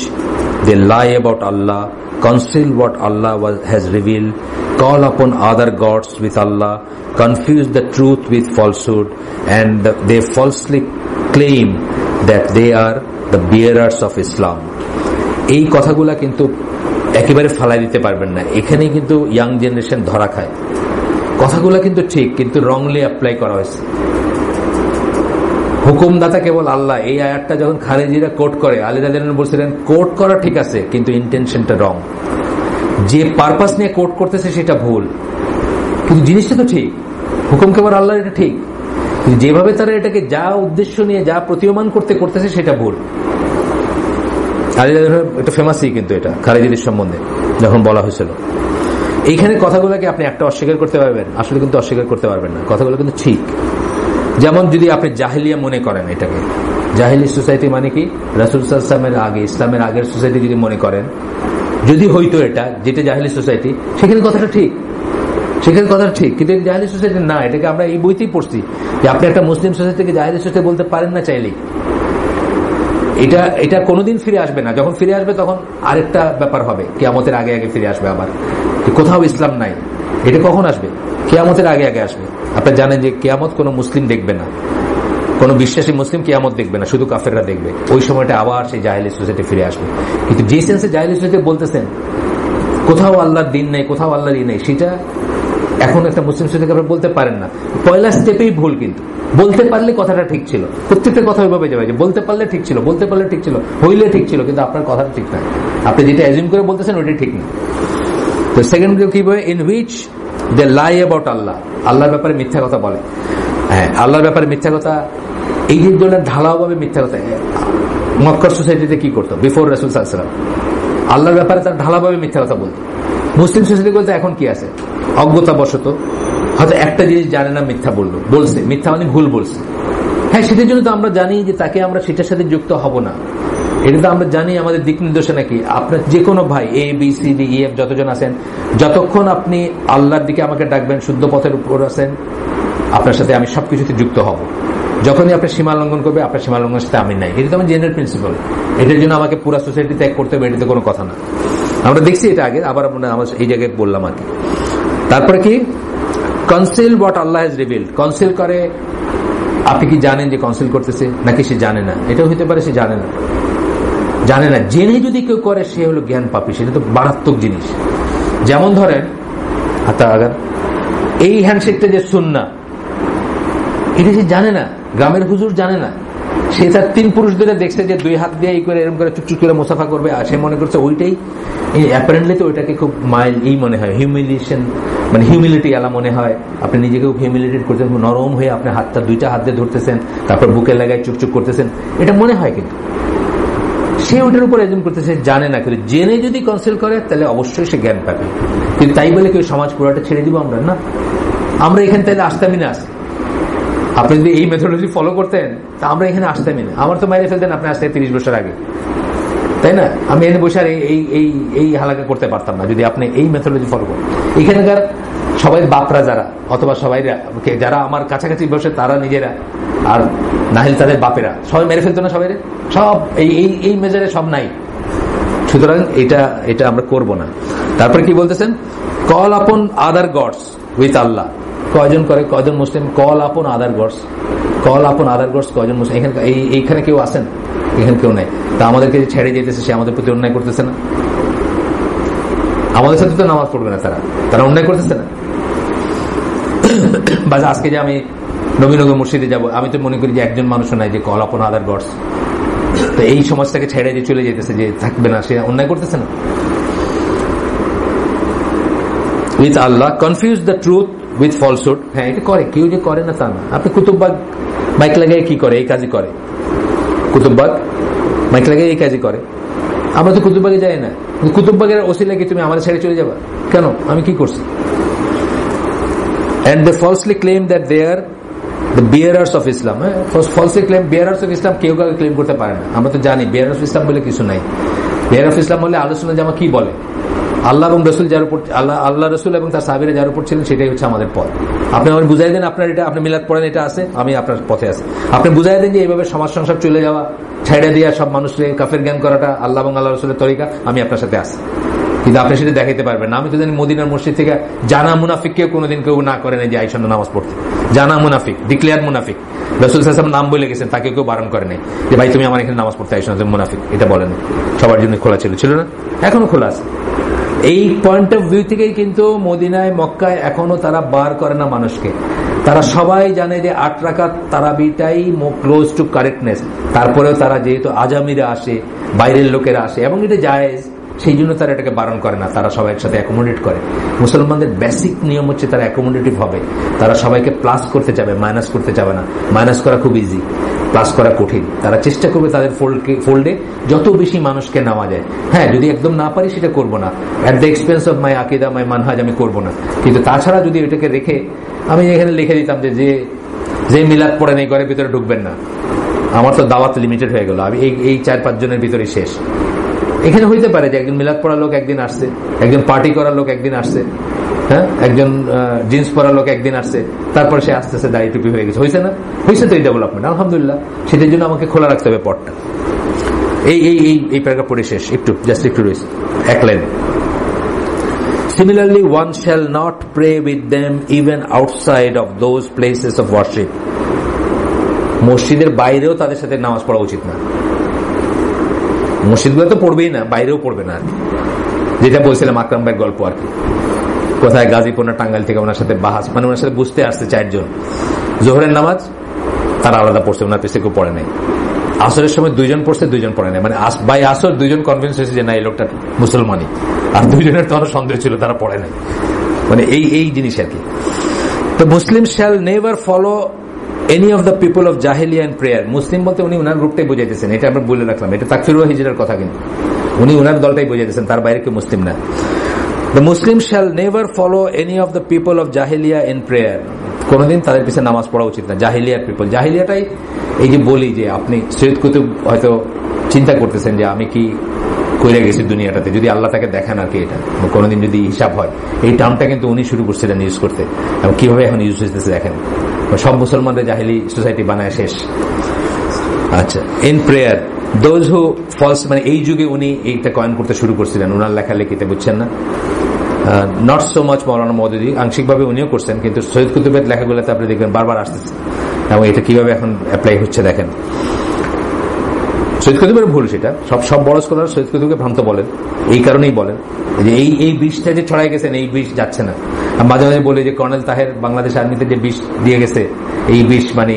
they lie about Allah, conceal what Allah has revealed, call upon other gods with Allah, confuse the truth with falsehood, and they falsely claim that they are the bearers of Islam. এই কথাগুলা কিন্তু একেবারে ফালাই দিতে পারবেন না, এখানেই কিন্তু ইয়াং জেনারেশন ধরা খায়। কথাগুলা কিন্তু ঠিক, কিন্তু রংলি অ্যাপ্লাই করা হয়েছে। হুকুমদাতা কেবল আল্লাহ, এই আয়াতটা যখন খারেজিরা কোট করে, আলী রাদিয়াল্লাহু বলছিলেন কোট করা ঠিক আছে কিন্তু ইন্টেনশনটা রং, যে পারপাস নিয়ে কোট করতেছে সেটা ভুল, কিন্তু জিনিসটা তো ঠিক। হুকুম কেবল আল্লাহ, এটা ঠিক, কিন্তু যেভাবে তারা এটাকে যা উদ্দেশ্য নিয়ে যা প্রতীয়মান করতেছে সেটা ভুল। আলী রাদিয়াল্লাহু এটা ফেমাসই, কিন্তু এটা খারেজিদের সম্বন্ধে যখন বলা হয়েছিল, এইখানে কথাগুলোকে আপনি একটা অস্বীকার করতে পারবেন, আসলে কিন্তু অস্বীকার করতে পারবেন না, কথাগুলো কিন্তু ঠিক। যেমন যদি আপনি জাহিলিয়া মনে করেন, এটাকে জাহিলি সোসাইটি মানে কি, রাসূল সাল্লাল্লাহু আলাইহি ওয়াসাল্লামের আগে, ইসলামের আগের সোসাইটি যদি মনে করেন, যদি হইতো এটা যেটা জাহিলি সোসাইটি, সেখানে কথাটা ঠিক, সেখানে কথাটা ঠিক, কিন্তু জাহিলি সোসাইটি না। এটাকে আমরা এই বইতেই পড়ছি যে আপনি একটা মুসলিম সোসাইটিকে জাহিলি সোসাইটি বলতে পারেন না চাইলেই। এটা কোনোদিন ফিরে আসবে না, যখন ফিরে আসবে তখন আরেকটা ব্যাপার হবে, কিয়ামতের আগে আগে ফিরে আসবে আবার, কোথাও ইসলাম নাই। এটা কখন আসবে? কিয়ামতের আগে আগে আসবে। আপনারা জানেন যে কিয়ামত কোনো মুসলিম দেখবে না, কোনো বিশ্বাসী মুসলিম কিয়ামত দেখবে না, শুধু কাফেররা দেখবে। ওই সময়টা আবার সেই জাহেলি সোসাইটি ফিরে আসবে। কিন্তু যে সেন্সে জাহেলি সোসাইটি বলতেছেন কোথাও আল্লাহর দিন নেই, কোথাও আল্লাহর ই নেই, সেটা এখন একটা মুসলিম সোসাইটিকে আপনি বলতে পারেন না। পয়লা স্টেপেই ভুল, কিন্তু বলতে পারলে কথাটা ঠিক ছিল। প্রত্যেকটা কথা ওইভাবে যাবে যে বলতে পারলে ঠিক ছিল, বলতে পারলে ঠিক ছিল, হইলে ঠিক ছিল, কিন্তু আপনার কথাটা ঠিক না, আপনি যেটা অ্যাজিউম করে বলতেছেন ওইটাই ঠিক না। তো সেকেন্ড কি বলে, in which they lie about Allah, আল্লাহর ব্যাপারে মিথ্যা কথা বলে। হ্যাঁ, আল্লাহর ব্যাপারে মিথ্যা কথা, এই যে ধরনের ঢালাও ভাবে মিথ্যা কথা। মক্কার সোসাইটিতে কি করতো বিফোর রাসূল সাল্লাল্লাহু আলাইহি ওয়াসাল্লাম, আল্লাহর ব্যাপারে তার ঢালাভাবে মিথ্যা কথা বলতো। মুসলিম সোসাইটি বলতে এখন কি আছে, অজ্ঞতা বশত হয়তো একটা জিনিস জানে না, মিথ্যা বলছে, মিথ্যা মানে ভুল বলছে। হ্যাঁ, সেটার জন্য তো আমরা জানি যে তাকে আমরা সেটার সাথে যুক্ত হব না, এটা তো আমরা জানি আমাদের দিক নির্দেশনা কি। আপনার যে কোনো ভাই A B C D E F যতজন আছেন, যতক্ষণ আপনি আল্লাহর দিকে আমাকে ডাকবেন, শুদ্ধ পথের উপর আছেন, আপনার সাথে আমি সবকিছুতে যুক্ত হব। যখনই আপনি সীমা লঙ্ঘন করবে, আপনার সীমা লঙ্ঘনের সাথে আমি নাই। এটা তো আমার জেনারেল প্রিন্সিপাল, এটার জন্য আমাকে পুরো সোসাইটি ত্যাগ করতে হবে, এটাতে কোনো কথা না। আমরা দেখছি এটা আগে, আবার আমরা এই জায়গায় বললাম আর কি। তারপরে কি, conceal what Allah has revealed, conceal করে। আপনি কি জানেন যে কনসিল করতেছে, নাকি সে জানে না? এটাও হতে পারে সে জানে না, জানে না। জেনে যদি কেউ করে সে হলো জ্ঞান পাপী, সেটা তো মারাত্মক জিনিস। যেমন ধরেন এই হ্যান্ডশেকটা যে সুন্নাহ, এটা সে জানে না, গ্রামের হুজুর জানে না, সে তার 3 পুরুষ ধরে দেখছে যে 2 হাত দিয়ে এই করে এরকম করে চুপচুপ করে মুসাফা করবে, আর সে মনে করছে ওইটাই অ্যাপারেন্টলি, তো ওইটাকে খুব মাইল্ড এই মনে হয়, হিউমিলিয়েশন মানে হিউমিলিটি আলা মনে হয়। আপনি নিজেকে হিউমিলিটেড করছেন, নরম হয়ে আপনি হাতটা 2টা হাত দিয়ে ধরতেছেন, তারপর বুকে লাগায় চুপচুপ করতেছেন, এটা মনে হয়। কিন্তু সে ওটার উপর একজন করতেছে, জানে না। কিন্তু জেনে যদি কনসিল করে তাহলে অবশ্যই সে জ্ঞান পাবে। কিন্তু তাই বলে কেউ সমাজ পুরোটা ছেড়ে দিব আমরা না, আমরা এখানে তাহলে আসতামই না। আসে আপনি যদি এই মেথোডলজি ফলো করতেন তা আমরা এখানে আসতামই না। আমার তো মাইরে ফেলতেন আপনি আসতে 30 বছর আগে, তাই না? আমি এখানে বসে আর এই হালাকা করতে পারতাম না যদি আপনি এই মেথোডলজি ফলো করেন। এখানকার সবাই বাপরা যারা, অথবা সবাই যারা আমার কাছাকাছি বসে তারা নিজেরা, আর নাহিল তাদের বাপেরা, সবাই মেরে ফেলতো না সবাই, সব এই মেজারে সব নাই। সুতরাং এটা আমরা করব না। তারপরে কি বলতেছেন, কল আপন আদার গডস উইথ আল্লাহ। কয়জন করে, কয়জন মুসলিম কল আপন আদার গডস, কল আপন আদার গডস কয়জন মুসলিম? এইখানে কেউ আছেন? এখানে কেউ নাই। তা আমাদেরকে ছেড়ে যেতেছে, সে আমাদের প্রতি অন্যায় করতেছে না? আমাদের সাথে তো নামাজ পড়বে না, তারা অন্যায় করতেছে না? বাস আজকে যে আমি নবীনগর মসজিদে যাব, আমি তো মনে করি যে একজন মানুষও নাই যে কল আপন আদার গডস, তো এই সমাজটাকে ছেড়ে যে চলে যেতেছে, যে থাকবে না, সে অন্যায় করতেছে না। With Allah confuse the truth with falsehood. হ্যাঁ, এটা করে, কেউ যে করে না তা না। আপনি কুতুববাগ মাইক লাগাই কি করে? এই কাজই করে। কুতুববাগ মাইক লাগাই এই কাজই করে। আমরা তো কুতুববাগে যাই না, কুতুববাগের ওসিলা কি তুমি আমাদের ছেড়ে চলে যাবা? কেন? আমি কি করছি? And they falsely claim that they are the bearers of Islam. Falsely claim bearers of Islam, কেউ কাউকে ক্লেম করতে পারে না। আমরা তো জানি bearers of Islam বলে কিছু নাই। bearer of Islam বলে আলোচনা জামা কি বলে, আল্লাহ এবং রসুল যার উপর, আল্লাহ রসুল এবং তার সাহাবীরা যার উপর ছিলেন সেটাই হচ্ছে আমাদের পথ। আপনি আমার বুঝাই দেন, আপনার এটা, আপনি মিলাদ পড়েন, এটা আছে, আমি আপনার পথে আছি। আপনি বুঝাই দেন যে এইভাবে সমাজ সংসার চলে যাওয়া, ছেড়ে দিয়া সব মানুষকে কাফের জ্ঞান করাটা আল্লাহ এবং আল্লাহ রসুলের তরিকা, আমি আপনার সাথে আছি। কিন্তু আপনি সেটা দেখাইতে পারবেন না। আমি তো জানি মদিনার মসজিদ থেকে জানা মুনাফিক কেউ কোনোদিন কেউ না করেন যে আইসা নামাজ পড়তে। জানা মুনাফিক, ডিক্লেয়ার মুনাফিক, রাসূল সাল্লাল্লাহু আলাইহি ওয়াসাল্লাম নাম বলে গেছেন, তাকে কেউ বারণ করে নাই যে ভাই তুমি আমার এখানে নামাজ পড়তে আইসো না, মুনাফিক। এটা বলেন, সবার জন্য খোলা ছিল না? এখনো খোলা আছে। এই পয়েন্ট অফ ভিউ থেকেই কিন্তু মদিনায়, মক্কায় এখনো তারা বার করে না মানুষকে। তারা সবাই জানে যে 8 রাকাত তারাবিটাই ক্লোজ টু কারেক্টনেস। তারপরেও তারা যেহেতু আজামিরা আসে, বাইরের লোকেরা আসে এবং এটা জায়েজ, সেই জন্য তারা এটাকে বারণ করে না। তারা সবাই একসাথে অ্যাকোমোডেট করে। মুসলমানদের বেসিক নিয়ম হচ্ছে তারা অ্যাকোমোডেটিভ হবে। তারা সবাইকে প্লাস করতে যাবে, মাইনাস করতে যাবে না। মাইনাস করা খুব ইজি, প্লাস করা কঠিন। তারা চেষ্টা করবে তাদের ফোল্ডে যত বেশি মানুষকে নেওয়া যায়। হ্যাঁ, যদি একদম না পারি সেটা করবো না, at the expense of my আকিদা, মাই মানহাজ, আমি করবো না। কিন্তু তাছাড়া যদি এটাকে রেখে আমি এখানে লিখে দিতাম যে মিলাদ পড়ে নেই ঘরের ভিতরে ঢুকবেন না, আমার তো দাওয়াত লিমিটেড হয়ে গেল, আমি এই 4-5 জনের ভিতরে শেষ। এখানে হইতে পারে যে একজন মিলাদ পড়া লোক একদিন আসছে, একজন পার্টি করার লোক একদিন আসছে, হ্যাঁ, একজন জিন্স পরা লোক একদিন আসছে, তারপর সে আস্তে আস্তে দাড়ি টুপি হয়ে গেছে। হয়েছে না? হয়েছে তো এই ডেভেলপমেন্ট, আলহামদুলিল্লাহ। সেটার জন্য আমাকে খোলা রাখতে হবে পথটা। এই প্যারাগ্রাফ পড়ে শেষ, জাস্ট একটু রয়েছে, এক line. Similarly, one shall not pray with them even outside of those places of worship. মসজিদের বাইরেও তাদের সাথে নামাজ পড়া উচিত না। মসজিদগুলো তো পড়বেই না, বাইরেও পড়বে না। যেটা বলছিলাম আকরাম ভাইয়ের গল্প আর কি, কোথায় গাজীপুর না টাঙ্গাইল থেকে ওনার সাথে বাহাস, মানে ওনার সাথে বুঝতে আসছে 4 জন। জোহরের নামাজ তারা আলাদা পড়ছে, ওনার পেছনে কেউ পড়ে নাই। আসরের সময় 2 জন পড়ছে, 2 জন পড়ে নাই। মানে বাই আসর 2 জন কনভিন্স হয়েছে যে না, এই লোকটা মুসলমানই, আর 2 জনের তো সন্দেহ ছিল, তারা পড়ে নাই। মানে এই জিনিস আর কি। তো Muslim shall never follow any of the people of Jahiliyyah in prayer. Muslim বলতে উনি ওনার গ্রুপটাই বুঝাইতেছেন, এটা আমরা বলে রাখলাম, এটা তাকফিরুল হিজরার কথা, কিন্তু উনি ওনার দলটাই বুঝাইতেছেন, তার বাইরে কেউ মুসলিম না। The Muslim shall never follow any of the people of Jahiliyyah in prayer. কোনদিন তাদের পিছনে নামাজ পড়া উচিত না। জাহিলিয়ার পিপল, জাহিলিয়াটাই এই যে বলি যে আপনি সৈয়দ কুতুব হয়তো চিন্তা করতেছেন যে আমি কি কইরে গেছি দুনিয়াটাতে, যদি আল্লাহ তাকে দেখেন আর কি, এটা কোনদিন যদি হিসাব হয়। এই টার্মটা কিন্তু উনি শুরু করছিলেন ইউজ করতে, এবং কিভাবে এখন ইউজ হইতেছে দেখেন। সব মুসলমানদের জাহিলি সোসাইটি বানায় শেষ। আচ্ছা, in prayer those who falls, মানে এই যুগে উনি এইটা কয়েন করতে শুরু করছিলেন ওনার লেখালেখিতে, বুঝছেন না? নট সো মাচ মৌলানা মওদুদী, আংশিকভাবে উনিও করছেন, কিন্তু সৈয়দ কুতুবের লেখাগুলোতে আপনি দেখবেন বারবার আসতেছে, এবং এটা কিভাবে এখন অ্যাপ্লাই হচ্ছে দেখেন। সৈয়দ কুতুবের ভুল সেটা, সব বড় স্কলার সৈয়দ কুতুবকে ভ্রান্ত বলেন, এই কারণেই বলেন যে এই বিষটা যে ছড়াই গেছেন, এই বিষ যাচ্ছে না। মাঝে মাঝে বলে যে কর্নেল তাহের বাংলাদেশ আর্মিতে যে বিষ দিয়ে গেছে, এই বিষ মানে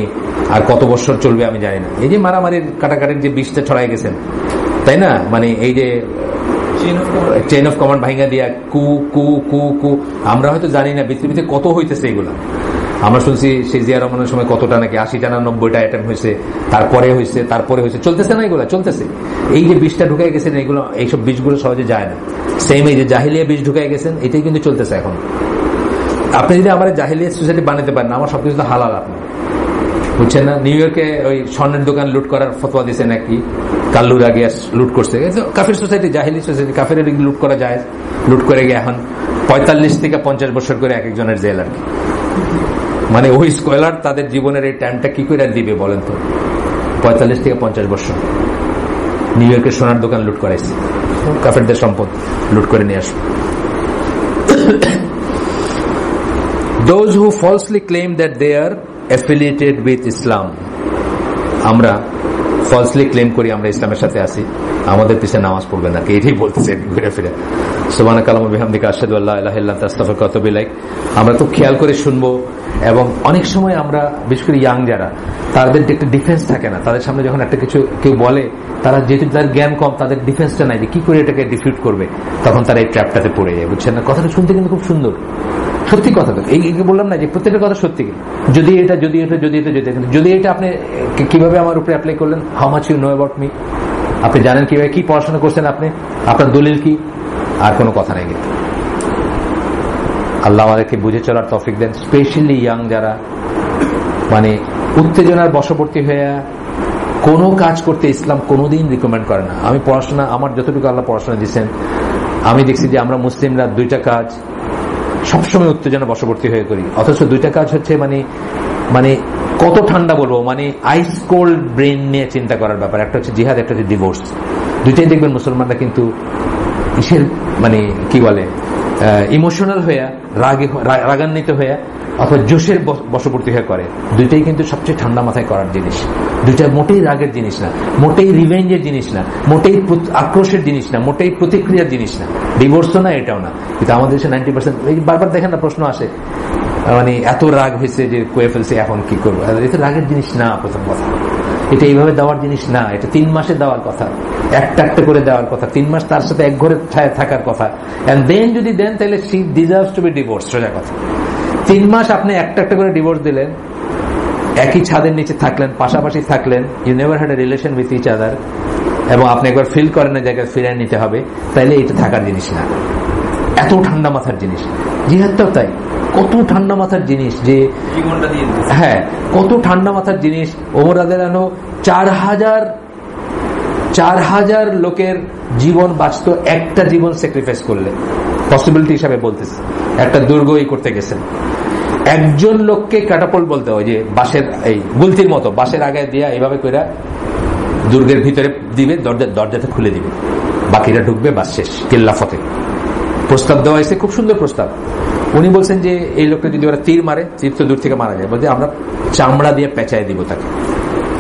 আর কত বছর চলবে আমি জানি না। এই যে মারামারির কাটাকাটির যে বিষটা ছড়াই গেছেন, তাই না? মানে এই যে চেইন অফ কমান্ড ভাঙা দিয়া কু কু কু কু, আমরা হয়তো জানি না পৃথিবীতে কত হইতেছে এগুলা। আমরা শুনছি সেই জিয়া রহমানের সময় কতটা নাকি 80টা না 90টা অ্যাটেম্প হয়েছে, তারপরে হয়েছে, চলতেছে না, এগুলা চলতেছে। এই যে বিষটা ঢুকাই গেছেন, এইগুলো, এইসব বিষগুলো সহজে যায় না। সেম এই যে জাহিলিয়া বিষ ঢুকাই গেছেন, এটাই কিন্তু চলতেছে এখন। আপনি যদি আমার জাহিলিয়া সোসাইটি বানাতে পারেন, আমার সবকিছু তো হালাল, আপনি বুঝছেন না? নিউ ইয়র্কে ওই স্বর্ণের দোকান লুট করার ফতোয়া দিয়েছে নাকি, কাল্লুর আগে লুট করছে। কাফির সোসাইটি, জাহিলি সোসাইটি, কাফের লুট করা যায়, লুট করে গিয়ে এখন 45 থেকে 50 বছর করে এক একজনের জেল আর কি। মানে ওই স্কলার তাদের জীবনের এই টাইমটা কি করে দিবে বলেন তো? 45 থেকে 50 বছর নিউ ইয়র্কের সোনার দোকান লুট করাইছে, কাফেরদের সম্পদ লুট করে নিয়ে আসবে। Those who falsely claim that they are affiliated with Islam, আমরা ফলসলি ক্লেম করি আমরা ইসলামের সাথে আছি, আমাদের পিছনে নামাজ পড়বেন না, এটাই বলতেছেন ঘুরে ফিরে। সুবহানাকাল্লাহুম্মা বিহামদিকা আশহাদু আল্লা ইলাহা ইল্লা আনতা আস্তাগফিরুকা ওয়া আতুবু ইলাইক। আমরা খুব খেয়াল করে শুনবো, এবং অনেক সময় আমরা বিশেষ করে ইয়াং যারা, তাদের একটা ডিফেন্স থাকে না। তাদের সামনে যখন একটা কিছু কেউ বলে, তারা যেহেতু তাদের জ্ঞান কম, তাদের ডিফেন্সটা নাই যে কি করে এটাকে ডিফিউট করবে, তখন তারা এই ট্র্যাপটাতে পড়ে যায়, বুঝছেন না? কথাটা শুনতে কিন্তু খুব সুন্দর, সত্যি কথা তো। এই বললাম না যে প্রত্যেকটা কথা সত্যি, যদি এটা আপনি কিভাবে আমার উপরে অ্যাপ্লাই করলেন, how much you know about me, আপনি জানেন কিভাবে, কি পড়াশোনা করছেন আপনি, আপনার দলিল কি, আর কোনো কথা নেই। কিন্তু আল্লাহ আমাদেরকে বুঝে চলার তৌফিক দেন, স্পেশালি ইয়াং যারা মানে উত্তেজনার বশবর্তী হয়ে কোনো কাজ করতে ইসলাম কোনোদিন রিকমেন্ড করে না। আমি পড়াশোনা, আমার যতটুকু আল্লাহ পড়াশোনা দিচ্ছেন, আমি দেখছি যে আমরা মুসলিমরা দুইটা কাজ সবসময় উত্তেজনা বশবর্তী হয়ে করি, অথচ দুইটা কাজ হচ্ছে মানে কত ঠান্ডা বলবো, মানে আইস কোল্ড ব্রেন নিয়ে চিন্তা করার ব্যাপার। একটা হচ্ছে জিহাদ, একটা হচ্ছে ডিভোর্স। দুইটাই দেখবেন মুসলমানরা কিন্তু ইসের মানে কি বলে ইমোশনাল হয়ে, রাগান্বিত হয়ে অথবা জোশের বশবর্তী হয়ে করে। দুইটাই কিন্তু সবচেয়ে ঠান্ডা মাথায় করার জিনিস। দুইটা মোটেই রাগের জিনিস না, মোটেই রিভেঞ্জের জিনিস না, মোটেই আক্রোশের জিনিস না, মোটেই প্রতিক্রিয়ার জিনিস না। ডিভোর্সও না, এটাও না। কিন্তু আমাদের দেশে 90% বারবার দেখেন না, প্রশ্ন আসে মানে এত রাগ হয়েছে যে কয়ে ফেলছে, এখন কি করবো। এটা রাগের জিনিস না, প্রথম কথা। এটা এইভাবে দেওয়ার জিনিস না, এটা 3 মাসে দেওয়ার কথা, একটা করে দেওয়ার কথা, 3 মাস তার সাথে এক ঘরে থাকার কথা। এন্ড দেন যদি দেন, তাহলে she deserves to be divorce, সোজা কথা। 3 মাস আপনি একটা করে ডিভোর্স দিলেন, একই ছাদের নিচে থাকলেন, পাশাপাশি থাকলেন, you never had a relation with each other, এবং আপনি একবার ফিল করেন না জায়গায় ফিরিয়ে নিতে হবে, তাইলে এটা থাকার জিনিস না। এত ঠান্ডা মাথার জিনিস। জিহাদটাও তাই, কত ঠান্ডা মাথার জিনিস, যে হ্যাঁ কত ঠান্ডা মাথার জিনিস। ওমর রাদিয়াল্লাহু আনহু 4,000 লোকের জীবন বাঁচত একটা জীবন স্যাক্রিফাইস করলে, পসিবিলিটি হিসাবে বলতেছে। একটা দুর্গই করতে গেছেন, একজন লোককে ক্যাটাপল্ট বলতে হয়, যে বাঁশের এই গুলতির মতো বাঁশের আগায় দিয়া এইভাবে করে দুর্গের ভিতরে দিবে, দরজাটা খুলে দিবে, বাকিরা ঢুকবে, বাস শেষ, কেল্লা ফতে। প্রস্তাব দেওয়া হয়েছে, খুব সুন্দর প্রস্তাব। উনি বলছেন যে এই লোকটা যদি ওরা তীর মারে, তীর তো দূর থেকে মারা যায়, বলতে আমরা চামড়া দিয়ে পেঁচায় দিব তাকে,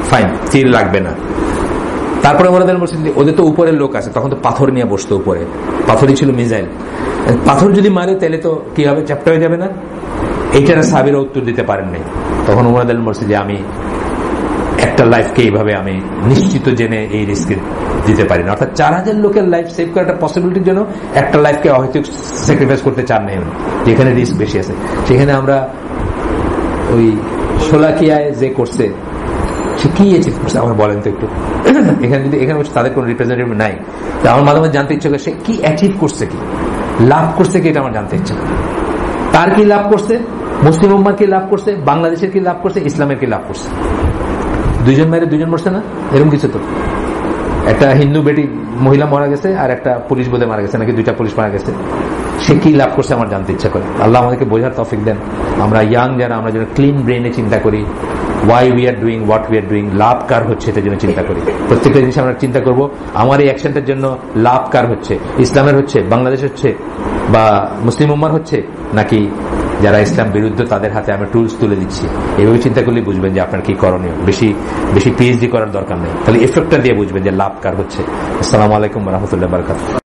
ফাইন, তীর লাগবে না। তারপরে ওরা বলছেন যে ওদের তো উপরের লোক আছে, তখন তো পাথর নিয়ে বসতো উপরে, পাথরই ছিল মিসাইল, পাথর যদি মারে তাহলে তো কি হবে, চ্যাপ্টা হয়ে যাবে না। এইটার সাহাবীরা উত্তর দিতে পারেন নাই। তখন ওমর রাদিয়াল্লাহু বলছে যে আমি একটা লাইফকে এইভাবে আমি নিশ্চিত জেনে এই রিস্ক দিতে পারি না। অর্থাৎ 4,000 লোকের লাইফ সেভ করার একটা পসিবিলিটির জন্য একটা লাইফকে হয়তো স্যাক্রিফাইস করতে চান নাই, যেখানে রিস্ক বেশি আছে। সেখানে আমরা ওই শোলাকিয়ায় যে করছে, সে কি অ্যাচিভ করছে আমার বলেন তো একটু। এখানে যদি এখানে তাদের কোনো রিপ্রেজেন্টেটিভ নাই, তা আমার মাঝে মাঝে জানতে ইচ্ছে করে সে কি অ্যাচিভ করছে, কি লাভ করছে, কি এটা আমার জানতে ইচ্ছে করে। তার কি লাভ করছে, মুসলিম উম্মার কি লাভ করছে, বাংলাদেশের কি লাভ করছে, ইসলামের কি লাভ করছে। 2 মেরে 2 মরছে না, এরকম কিছু তো। একটা হিন্দু বেটি মহিলা মারা গেছে, আর একটা পুলিশ বোধে মারা গেছে, নাকি 2টা পুলিশ মারা গেছে। সে কি লাভ করছে আমার জানতে ইচ্ছা করে। আল্লাহ আমাদেরকে বোঝার তৌফিক দেন। আমরা ইয়াং যারা, আমরা যেন ক্লিন ব্রেনে চিন্তা করি, why we are doing what we are doing, লাভ কার হচ্ছে এটা জন্য চিন্তা করি। প্রত্যেকটা জিনিস আমরা চিন্তা করব, আমার এই অ্যাকশনটার জন্য লাভ কার হচ্ছে, ইসলামের হচ্ছে, বাংলাদেশ হচ্ছে, বা মুসলিম উম্মার হচ্ছে, নাকি যারা ইসলাম বিরুদ্ধ তাদের হাতে আমরা টুলস তুলে দিচ্ছি। এইভাবে চিন্তা করলে বুঝবেন যে আপনার কি করণীয়। বেশি বেশি পিএইচডি করার দরকার নেই, তাহলে এফেক্টটা দিয়ে বুঝবেন যে লাভ কার হচ্ছে। আসসালামু আলাইকুম ওয়া রাহমাতুল্লাহি ওয়া বারাকাতুহু।